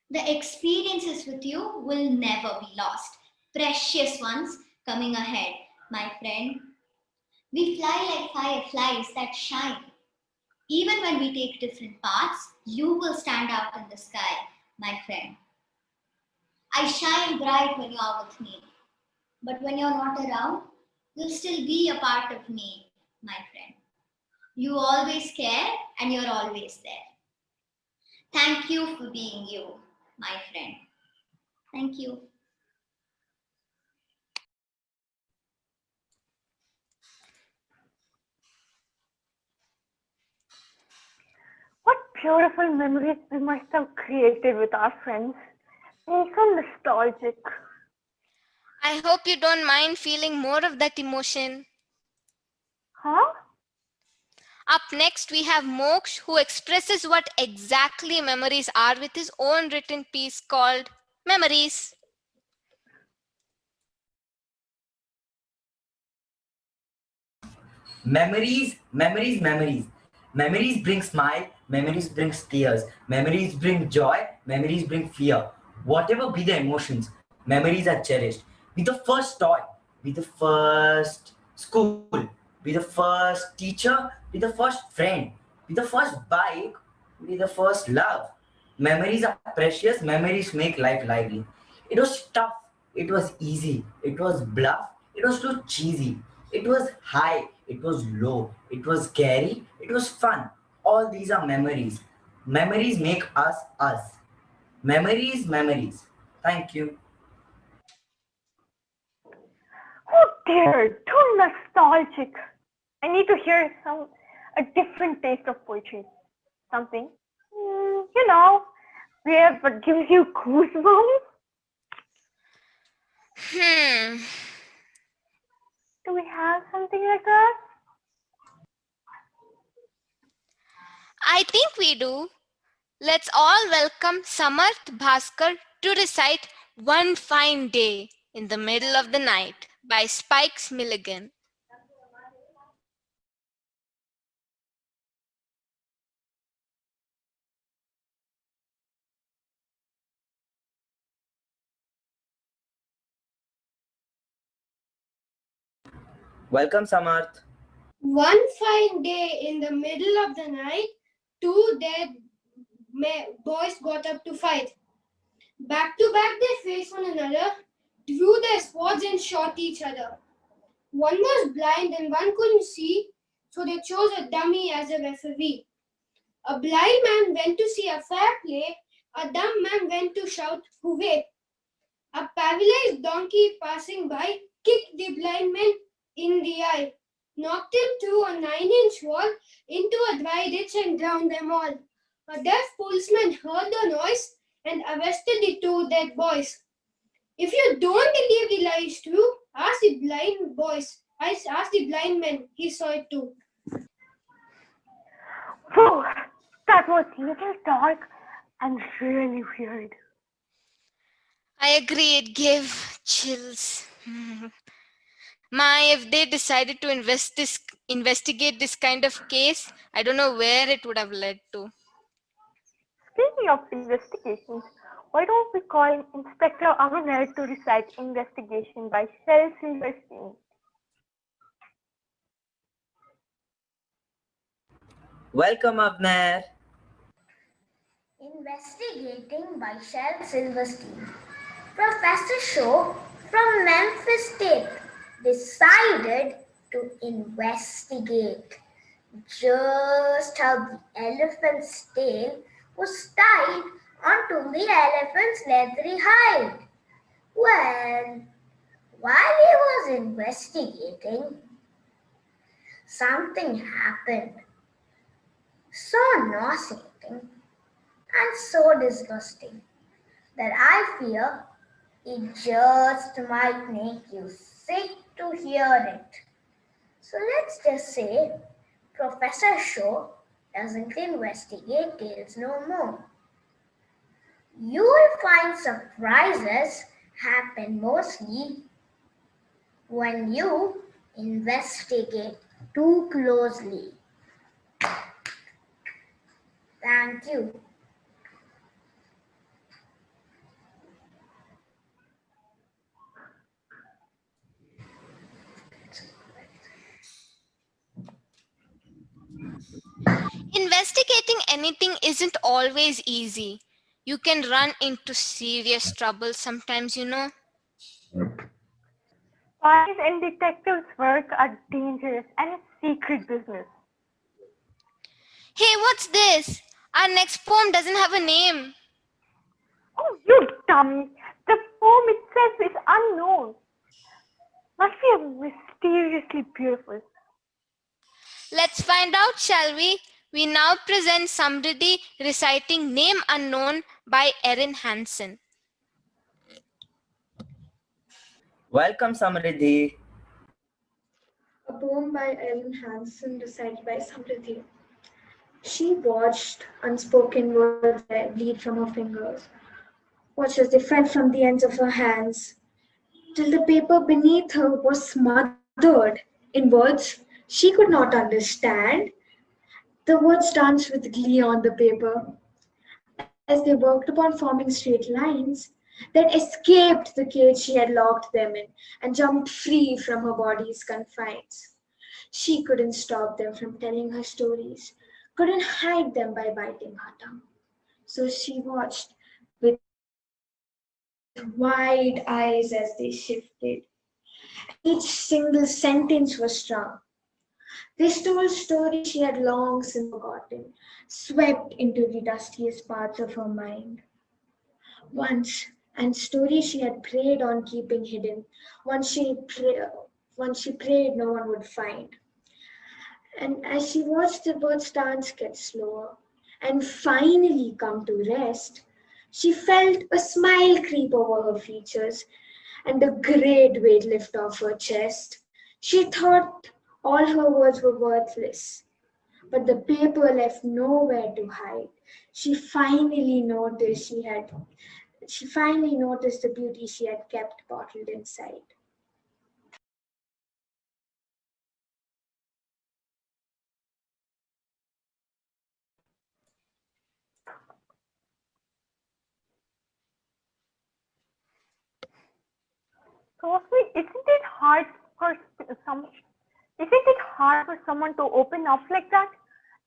The experiences with you will never be lost. Precious ones coming ahead, my friend. We fly like fireflies that shine. Even when we take different paths, you will stand out in the sky, my friend. I shine bright when you're with me, but when you're not around, you'll still be a part of me, my friend. You always care and you're always there. Thank you for being you, my friend. Thank you. beautiful memories we must have created with our friends. It's so nostalgic. I hope you don't mind feeling more of that emotion. Huh? Up next, we have Moksh, who expresses what exactly memories are with his own written piece called Memories. Memories, memories, memories. Memories bring smile, memories bring tears, memories bring joy, memories bring fear. Whatever be the emotions, memories are cherished. Be the first toy, be the first school, be the first teacher, be the first friend, be the first bike, be the first love. Memories are precious, memories make life lively. It was tough, it was easy, it was bluff, it was too cheesy, it was high, it was low, it was scary, it was fun. All these are memories. Memories make us us. Memories, memories. Thank you. Oh dear, too nostalgic. I need to hear a different taste of poetry. Something, where what gives you goosebumps. Do we have something like that? I think we do. Let's all welcome Samarth Bhaskar to recite One Fine Day in the Middle of the Night by Spikes Milligan. Welcome, Samarth. One fine day in the middle of the night, two dead boys got up to fight. Back to back, they faced one another, drew their swords, and shot each other. One was blind and one couldn't see, so they chose a dummy as a referee. A blind man went to see a fair play, a dumb man went to shout, "Hooray!" A paralyzed donkey passing by kicked the blind man in the eye, knocked him through a 9-inch wall into a dry ditch and drowned them all. A deaf policeman heard the noise and arrested the two dead boys. If you don't believe the lie is true, ask the blind boys. Ask the blind man. He saw it too. Whoa, that was a little dark and really weird. I agree, it gave chills. If they decided to investigate this kind of case, I don't know where it would have led to. Speaking of investigations, why don't we call Inspector Avner to recite Investigation by Shel Silverstein? Welcome, Avner. Investigating by Shel Silverstein. Professor Shaw from Memphis State decided to investigate just how the elephant's tail was tied onto the elephant's leathery hide. Well, while he was investigating, something happened so nauseating and so disgusting that I fear it just might make you sick to hear it. So let's just say Professor Shaw doesn't investigate tales no more. You will find surprises happen mostly when you investigate too closely. Thank you. Investigating anything isn't always easy. You can run into serious trouble sometimes, Spies and detectives' work are dangerous and a secret business. Hey, what's this? Our next poem doesn't have a name. Oh, you dummy! The poem itself is unknown. Must be mysteriously beautiful. Let's find out, shall we? We now present Samriddhi reciting Name Unknown by Erin Hansen. Welcome, Samriddhi. A poem by Erin Hansen recited by Samriddhi. She watched unspoken words bleed from her fingers, watched as they fell from the ends of her hands, till the paper beneath her was smothered in words she could not understand. The words danced with glee on the paper as they worked upon forming straight lines, then escaped the cage she had locked them in and jumped free from her body's confines. She couldn't stop them from telling her stories, couldn't hide them by biting her tongue. So she watched with wide eyes as they shifted, and each single sentence was strong. They told stories she had long since forgotten, swept into the dustiest parts of her mind. Once, and stories she had prayed on keeping hidden, once she prayed no one would find. And as she watched the bird's dance get slower and finally come to rest, she felt a smile creep over her features and a great weight lift off her chest. She thought all her words were worthless, but the paper left nowhere to hide. She finally noticed the beauty she had kept bottled inside. Sophie, isn't it hard for someone to open up like that?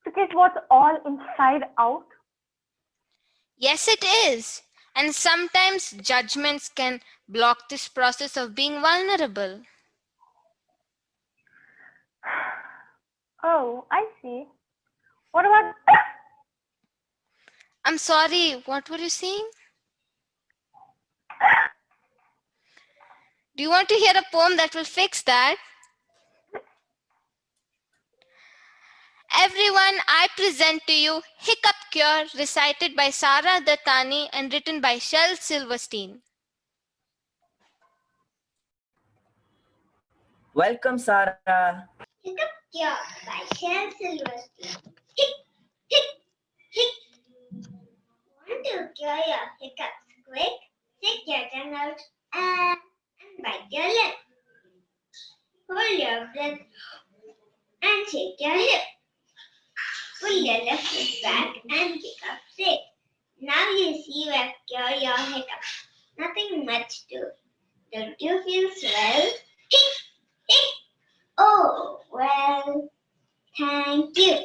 To get what's all inside out? Yes, it is. And sometimes judgments can block this process of being vulnerable. Oh, I see. What about I'm sorry, what were you saying? Do you want to hear a poem that will fix that? Everyone, I present to you Hiccup Cure, recited by Sara Dattani and written by Shel Silverstein. Welcome, Sarah. Hiccup Cure by Shel Silverstein. Hic, hic, hic. Want to cure your hiccups quick? Stick your tongue out and bite your lip. Hold your breath and shake your hip. Pull your left foot back and kick up straight. Now you see where cure your hiccups. Nothing much to. Don't you feel swell? Hic, hic. Oh, well, thank you.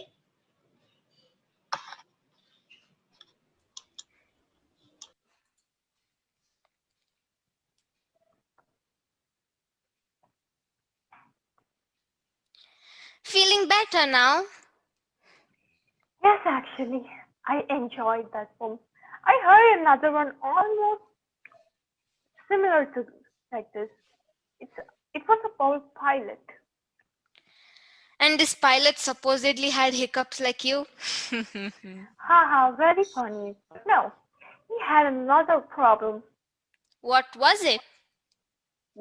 Feeling better now? Yes, actually, I enjoyed that poem. I heard another one almost similar to like this. It's it was about pilot. And this pilot supposedly had hiccups like you? Haha, very funny. No, he had another problem. What was it?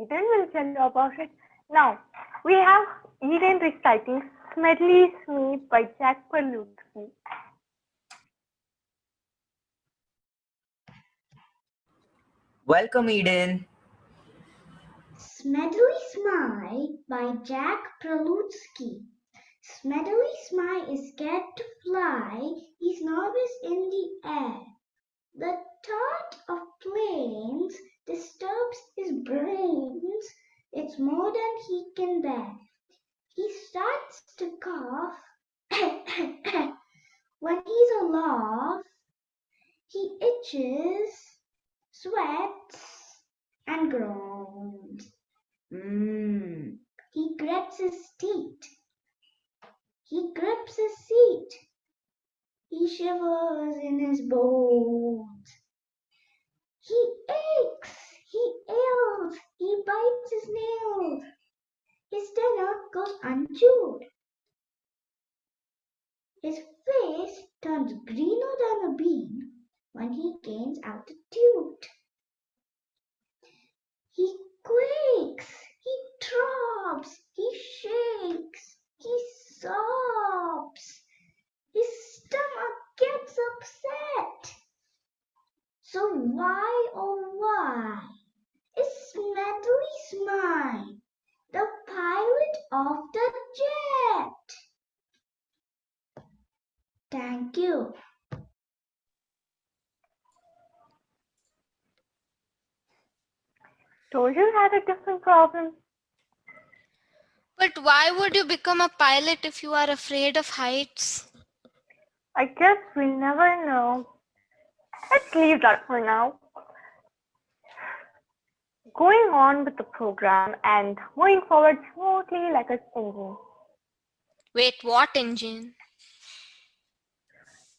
Eden will tell you about it. Now, we have Eden reciting Smedley's Me by Jack Palutsky. Welcome, Eden. Smedley Smile by Jack Prelutsky. Smedley Smile is scared to fly, he's nervous in the air. The thought of planes disturbs his brains, it's more than he can bear. He starts to cough when he's aloft, he itches, sweats, and groans. He grits his teeth. He grips his seat. He shivers in his bones. He aches. He ails. He bites his nails. His dinner goes unchewed. His face turns greener than a bean when he gains altitude. He quakes, he throbs, he shakes, he sobs. His stomach gets upset. So why, oh why, is Smedley mine, the pilot of the jet? Thank you. Told you had a different problem. But why would you become a pilot if you are afraid of heights? I guess we'll never know. Let's leave that for now. Going on with the program and moving forward smoothly like a engine. Wait, what engine?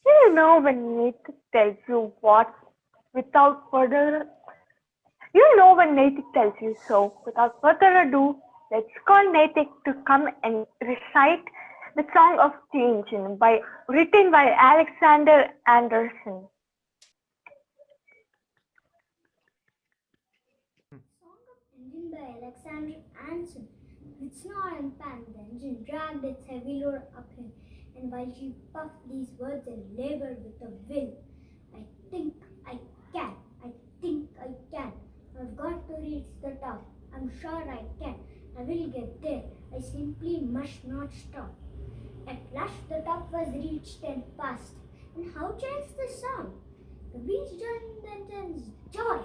You know when Nate tells you what without further when Natick tells you so. Without further ado, let's call Natick to come and recite the Song of the Engine written by Alexander Anderson. Song of Engine by Alexander Anderson. With snore and pant, the engine dragged its heavy load uphill, and while she puffed these words and labored with a will, I think I can, I think I can. I've got to reach the top. I'm sure I can. I will get there. I simply must not stop. At last the top was reached and passed. And how changed the sound? The beach joined the engine's joy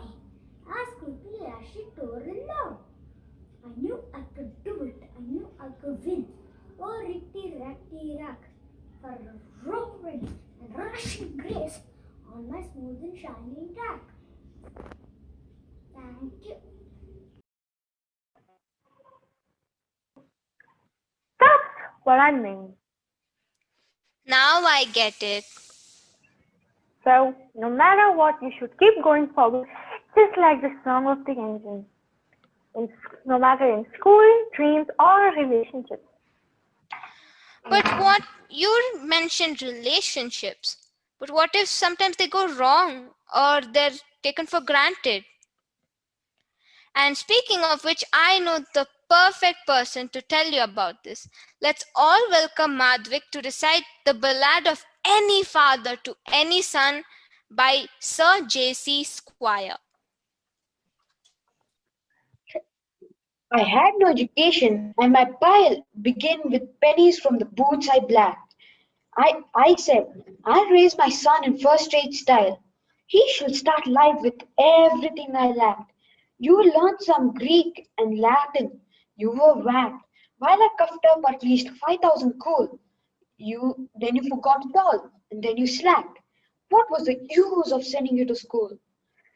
as quickly as she tore along. I knew I could do it. I knew I could win. Oh, Ricky Ratty Rack, for a roaring and rushing grace on my smooth and shining track. Thank you. That's what I mean. Now I get it. So, no matter what, you should keep going forward, just like the Song of the Engine. No matter in school, dreams, or relationships. But what you mentioned relationships. But what if sometimes they go wrong or they're taken for granted? And speaking of which, I know the perfect person to tell you about this. Let's all welcome Madhvik to recite the ballad of any father to any son by Sir J.C. Squire. I had no education, and my pile began with pennies from the boots I blacked. I said, I'll raise my son in first-rate style. He shall start life with everything I lacked. You learned some Greek and Latin. You were whacked, while I cuffed up at least 5,000 cool. Then you forgot it all, and then you slacked. What was the use of sending you to school?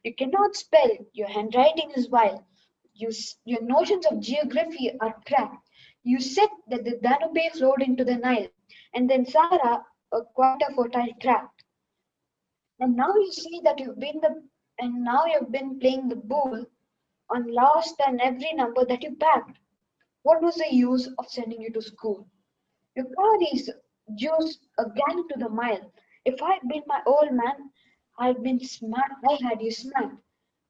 You cannot spell, your handwriting is vile. Your notions of geography are cracked. You said that the Danube flowed into the Nile, and then Sahara, quite a fertile tract. And now you see that you've been playing the bull on lost and every number that you backed. What was the use of sending you to school? Your calories juice a gang to the mile. If I'd been my old man, I'd been smart. I had you smacked.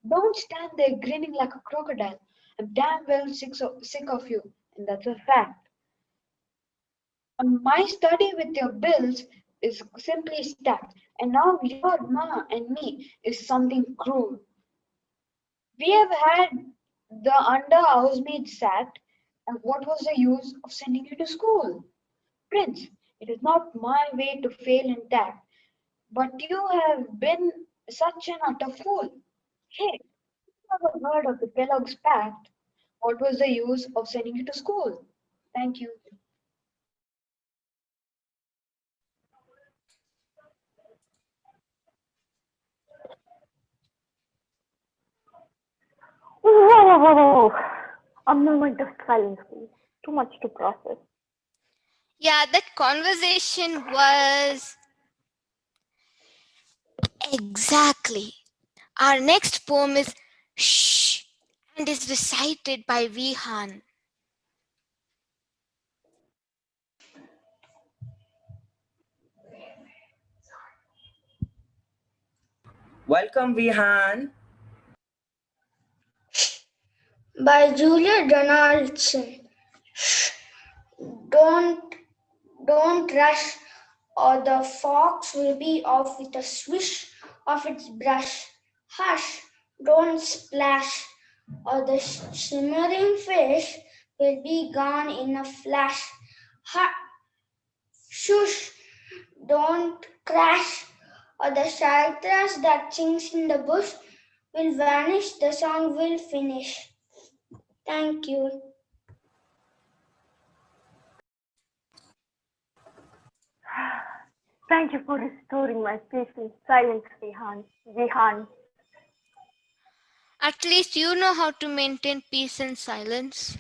Don't stand there grinning like a crocodile. I'm damn well sick of you, and that's a fact. And my study with your bills is simply stacked, and now your ma and me is something cruel. We have had the under housemaid sacked, and what was the use of sending you to school? Prince, it is not my way to fail in tact, but you have been such an utter fool. Hey, never heard of the Kellogg's Pact. What was the use of sending you to school? Thank you. Whoa! A moment of silence, please. Too much to process. Yeah, that conversation was exactly. Our next poem is Shh and is recited by Vihan. Welcome, Vihan. By Julia Donaldson. Don't don't rush, or the fox will be off with a swish of its brush. Hush, don't splash, or the shimmering fish will be gone in a flash. Shush, don't crash, or the shy thrush that sings in the bush will vanish, the song will finish. Thank you. Thank you for restoring my peace and silence, Vihan. Vihan. At least you know how to maintain peace and silence.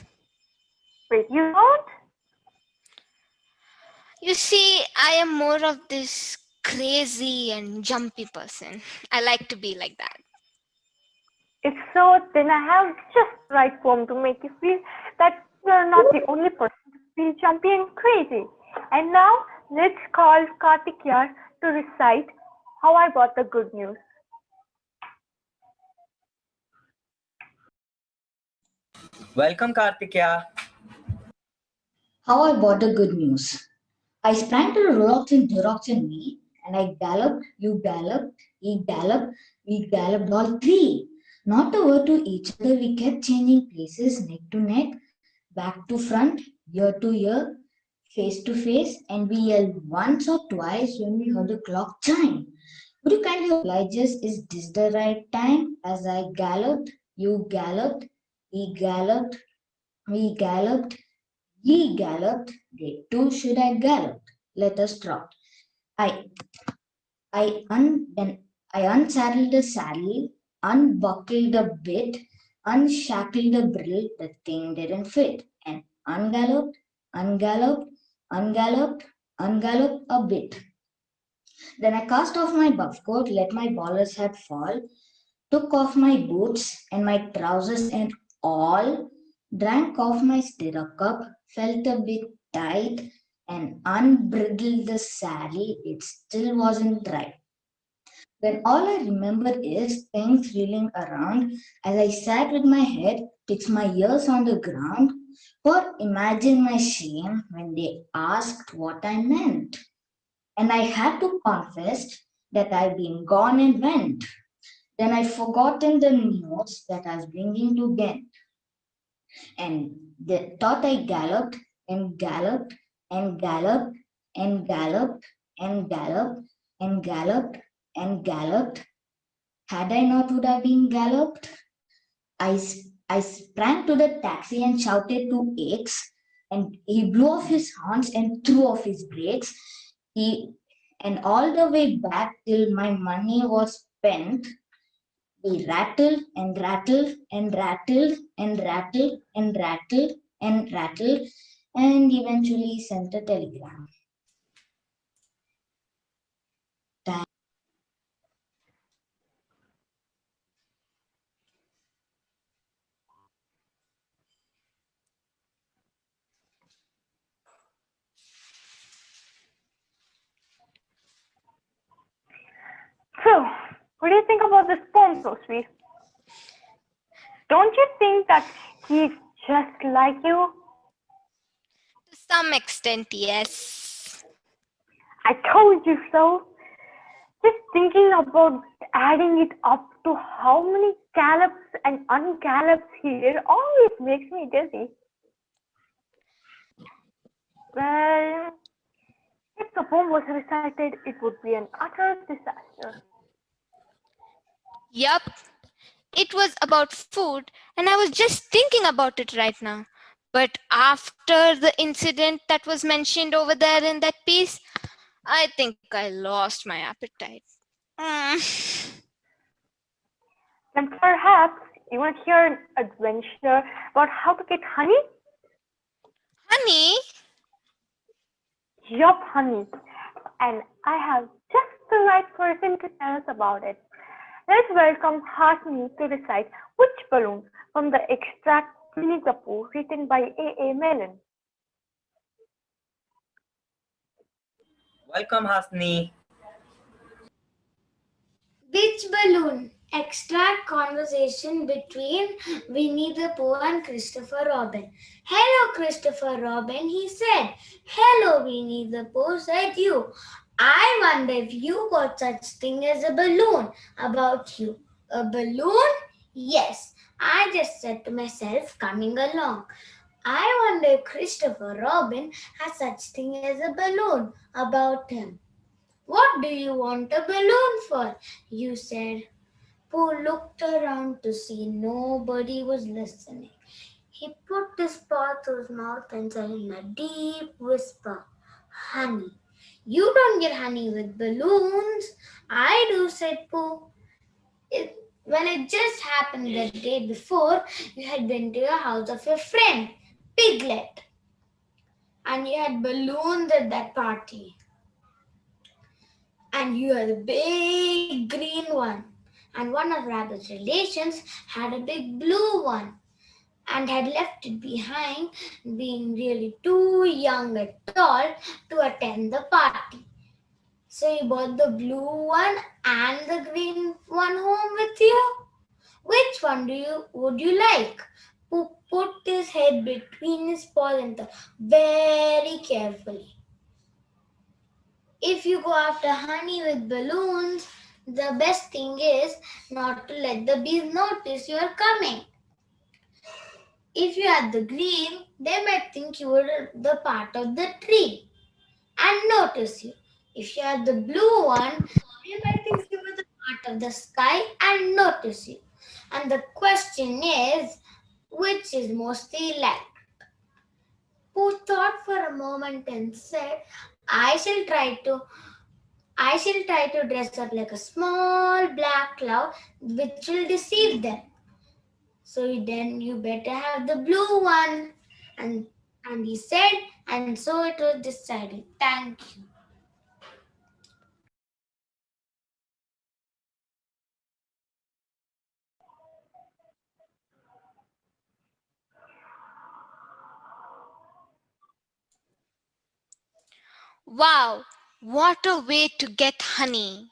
Wait, you don't? You see, I am more of this crazy and jumpy person. I like to be like that. If so, then I have just the right poem to make you feel that you're not the only person to feel jumpy and crazy. And now, let's call Kartikeya to recite How I Bought the Good News. Welcome, Kartikeya. How I bought the good news. I sprang to the rocks and Durox and me, and I galloped, you galloped, he galloped, we galloped all three. Not a word to each other, we kept changing places, neck to neck, back to front, ear to ear, face to face, and we yelled once or twice when we heard the clock chime. Would you kindly oblige us? Is this the right time? As I galloped, you galloped, he galloped, we galloped, ye galloped, they too should have galloped. Let us trot. I then I unsaddled the saddle, unbuckled the bit, unshackled the bridle, the thing didn't fit, and ungalloped, ungalloped, ungalloped, ungalloped a bit. Then I cast off my buff coat, let my baller's hat fall, took off my boots and my trousers and all, drank off my stirrup cup, felt a bit tight, and unbridled the saddle. It still wasn't right. Then all I remember is things reeling around as I sat with my head, fixed my ears on the ground. For imagine my shame when they asked what I meant. And I had to confess that I'd been gone and went. Then I'd forgotten the notes that I was bringing to Ghent. And the thought I galloped and galloped and galloped and galloped and galloped and galloped and galloped. Had I not would have been galloped. I sprang to the taxi and shouted to X, and he blew off his horns and threw off his brakes. And all the way back till my money was spent, we rattled and rattled and rattled and rattled and rattled and rattled and eventually sent a telegram. So, what do you think about this poem, so sweet? Don't you think that he's just like you? To some extent, yes. I told you so. Just thinking about adding it up to how many gallops and ungallops he did always makes me dizzy. Well, if the poem was recited, it would be an utter disaster. Yup. It was about food, and I was just thinking about it right now. But after the incident that was mentioned over there in that piece, I think I lost my appetite. Then perhaps you want to hear an adventure about how to get honey? Honey? Yup, honey. And I have just the right person to tell us about it. Let's welcome Hasni to recite Which Balloon from the extract Winnie the Pooh written by A. Mellon. Welcome, Hasni. Which balloon? Extract conversation between Winnie the Pooh and Christopher Robin. Hello, Christopher Robin, he said. Hello, Winnie the Pooh, said you. I wonder if you got such thing as a balloon about you. A balloon? Yes, I just said to myself coming along. I wonder if Christopher Robin has such thing as a balloon about him. What do you want a balloon for? You said. Pooh looked around to see nobody was listening. He put his paw to his mouth and said in a deep whisper, Honey. You don't get honey with balloons. I do, said Pooh. Well, it just happened the day before you had been to your house of your friend, Piglet, and you had balloons at that party. And you had a big green one. And one of Rabbit's relations had a big blue one and had left it behind, being really too young at all to attend the party. So you brought the blue one and the green one home with you? Which one would you like? Pooh put his head between his paws and thought very carefully. If you go after honey with balloons, the best thing is not to let the bees notice you are coming. If you had the green, they might think you were the part of the tree and notice you. If you had the blue one, they might think you were the part of the sky and notice you. And the question is, which is mostly liked? Pooh thought for a moment and said, I shall try to dress up like a small black cloud which will deceive them. So then you better have the blue one. And he said, and so it was decided. Thank you. Wow, what a way to get honey.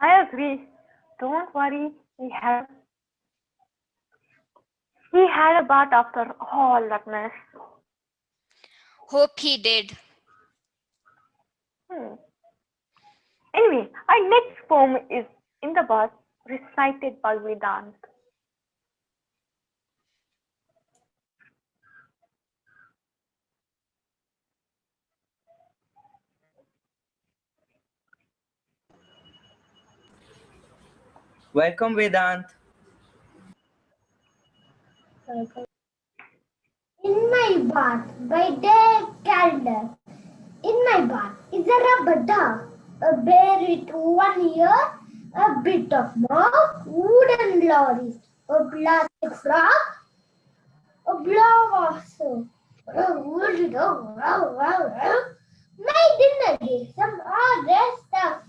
I agree. Don't worry, he had a bath after all that mess. Hope he did. Anyway, our next poem is In the Bath, recited by Vedant. Welcome, Vedant. In my bath by Dave Calder. In my bath is a rubber duck, a bear with one ear, a bit of mouth, wooden lorries, a plastic frog, a blob of soap. My dinner gave some odd stuff.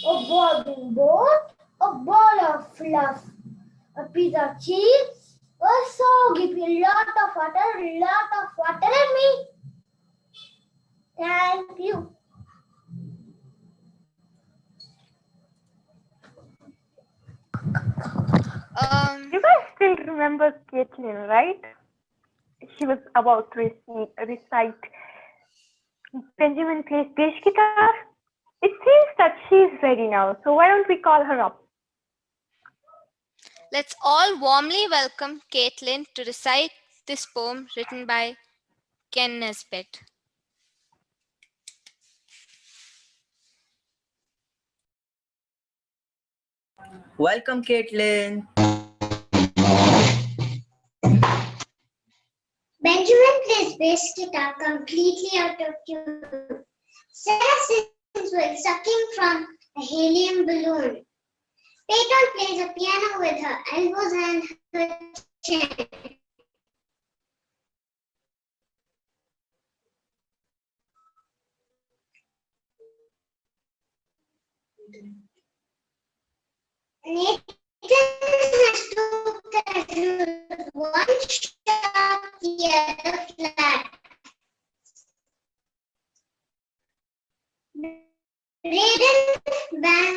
A bobbing boat, a ball of fluff, a piece of cheese, a soggy, lot of water, and me. Thank you. You guys still remember Caitlin, right? She was about to recite Benjamin plays bass guitar. It seems that she's ready now, so why don't we call her up? Let's all warmly welcome Caitlin to recite this poem written by Ken Nesbitt. Welcome, Caitlin. Benjamin plays bass guitar completely out of tune. Sarah sings while sucking from a helium balloon. Peyton plays a piano with her elbows and her chin. Nathan has two tattoos, one sharp, the other flat. Braden bangs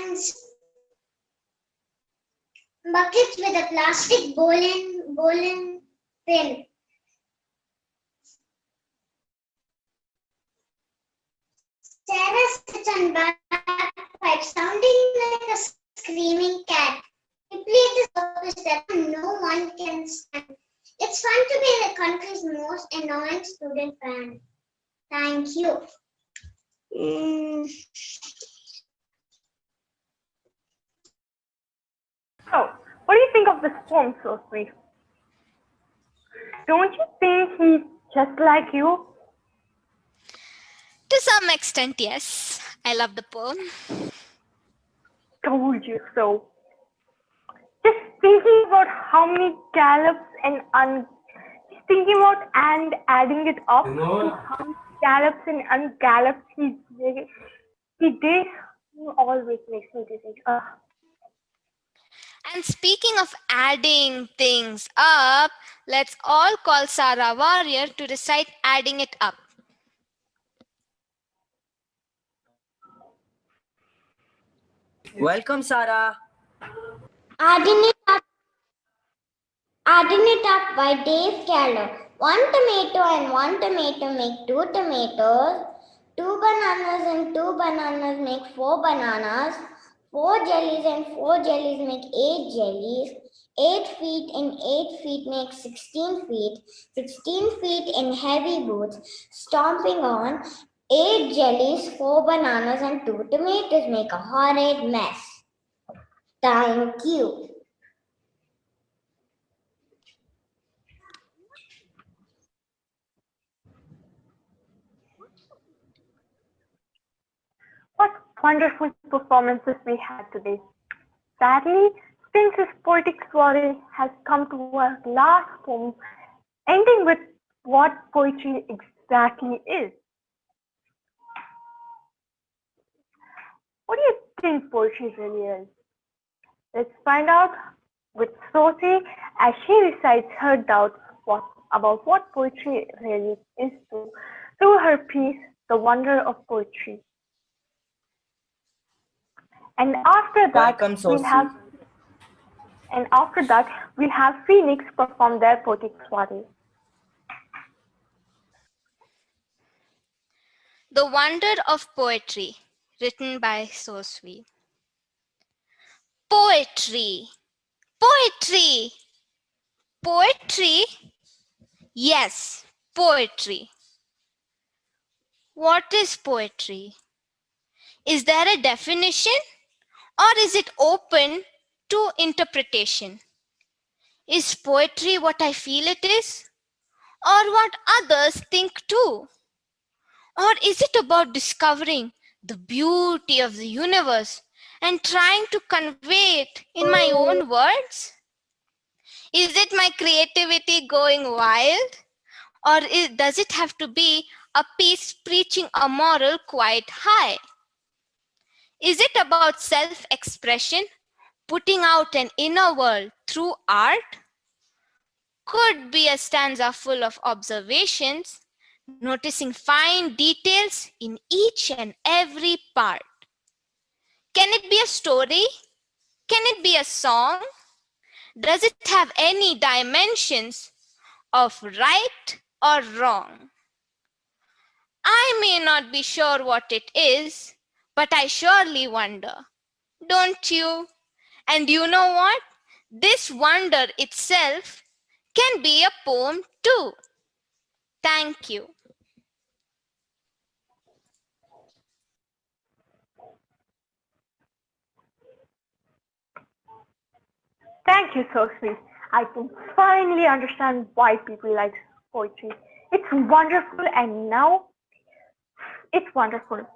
the plastic bowling pin. Sarah sits on bagpipe, sounding like a screaming cat. We play the circus that no one can stand. It's fun to be the country's most annoying student band. Thank you. So, what do you think of this poem, Sophie? Don't you think he's just like you? To some extent, yes. I love the poem. Told you so. Just thinking about how many gallops and thinking about and adding it up to how many gallops and ungallops he did always makes me dizzy. And speaking of adding things up, let's all call Sarah Warrior to recite adding it up. Welcome, Sarah. Adding it up by Dave Keller. 1 tomato and 1 tomato make 2 tomatoes. 2 bananas and 2 bananas make 4 bananas. 4 jellies and 4 jellies make 8 jellies. 8 feet in 8 feet make 16 feet. 16 feet in heavy boots, stomping on 8 jellies, 4 bananas and 2 tomatoes make a horrid mess. Thank you. What wonderful performances we had today. Sadly, Sphinx's Poetic Soiree has come to our last poem, ending with what poetry exactly is. What do you think poetry really is? Let's find out with Sophie as she recites her doubts about what poetry really is through her piece, The Wonder of Poetry. And after that, we'll have Phoenix perform their Poetic Soiree. The Wonder of Poetry, written by Sosvi. Poetry. Poetry. Poetry? Yes, poetry. What is poetry? Is there a definition, or is it open to interpretation? Is poetry what I feel it is, or what others think too? Or is it about discovering the beauty of the universe and trying to convey it in my own words? Is it my creativity going wild? Or does it have to be a piece preaching a moral quite high? Is it about self-expression, putting out an inner world through art? Could be a stanza full of observations, noticing fine details in each and every part. Can it be a story? Can it be a song? Does it have any dimensions of right or wrong? I may not be sure what it is, but I surely wonder, don't you? And you know what? This wonder itself can be a poem too. Thank you. Thank you, Sophie. I can finally understand why people like poetry. It's wonderful, and now it's wonderful.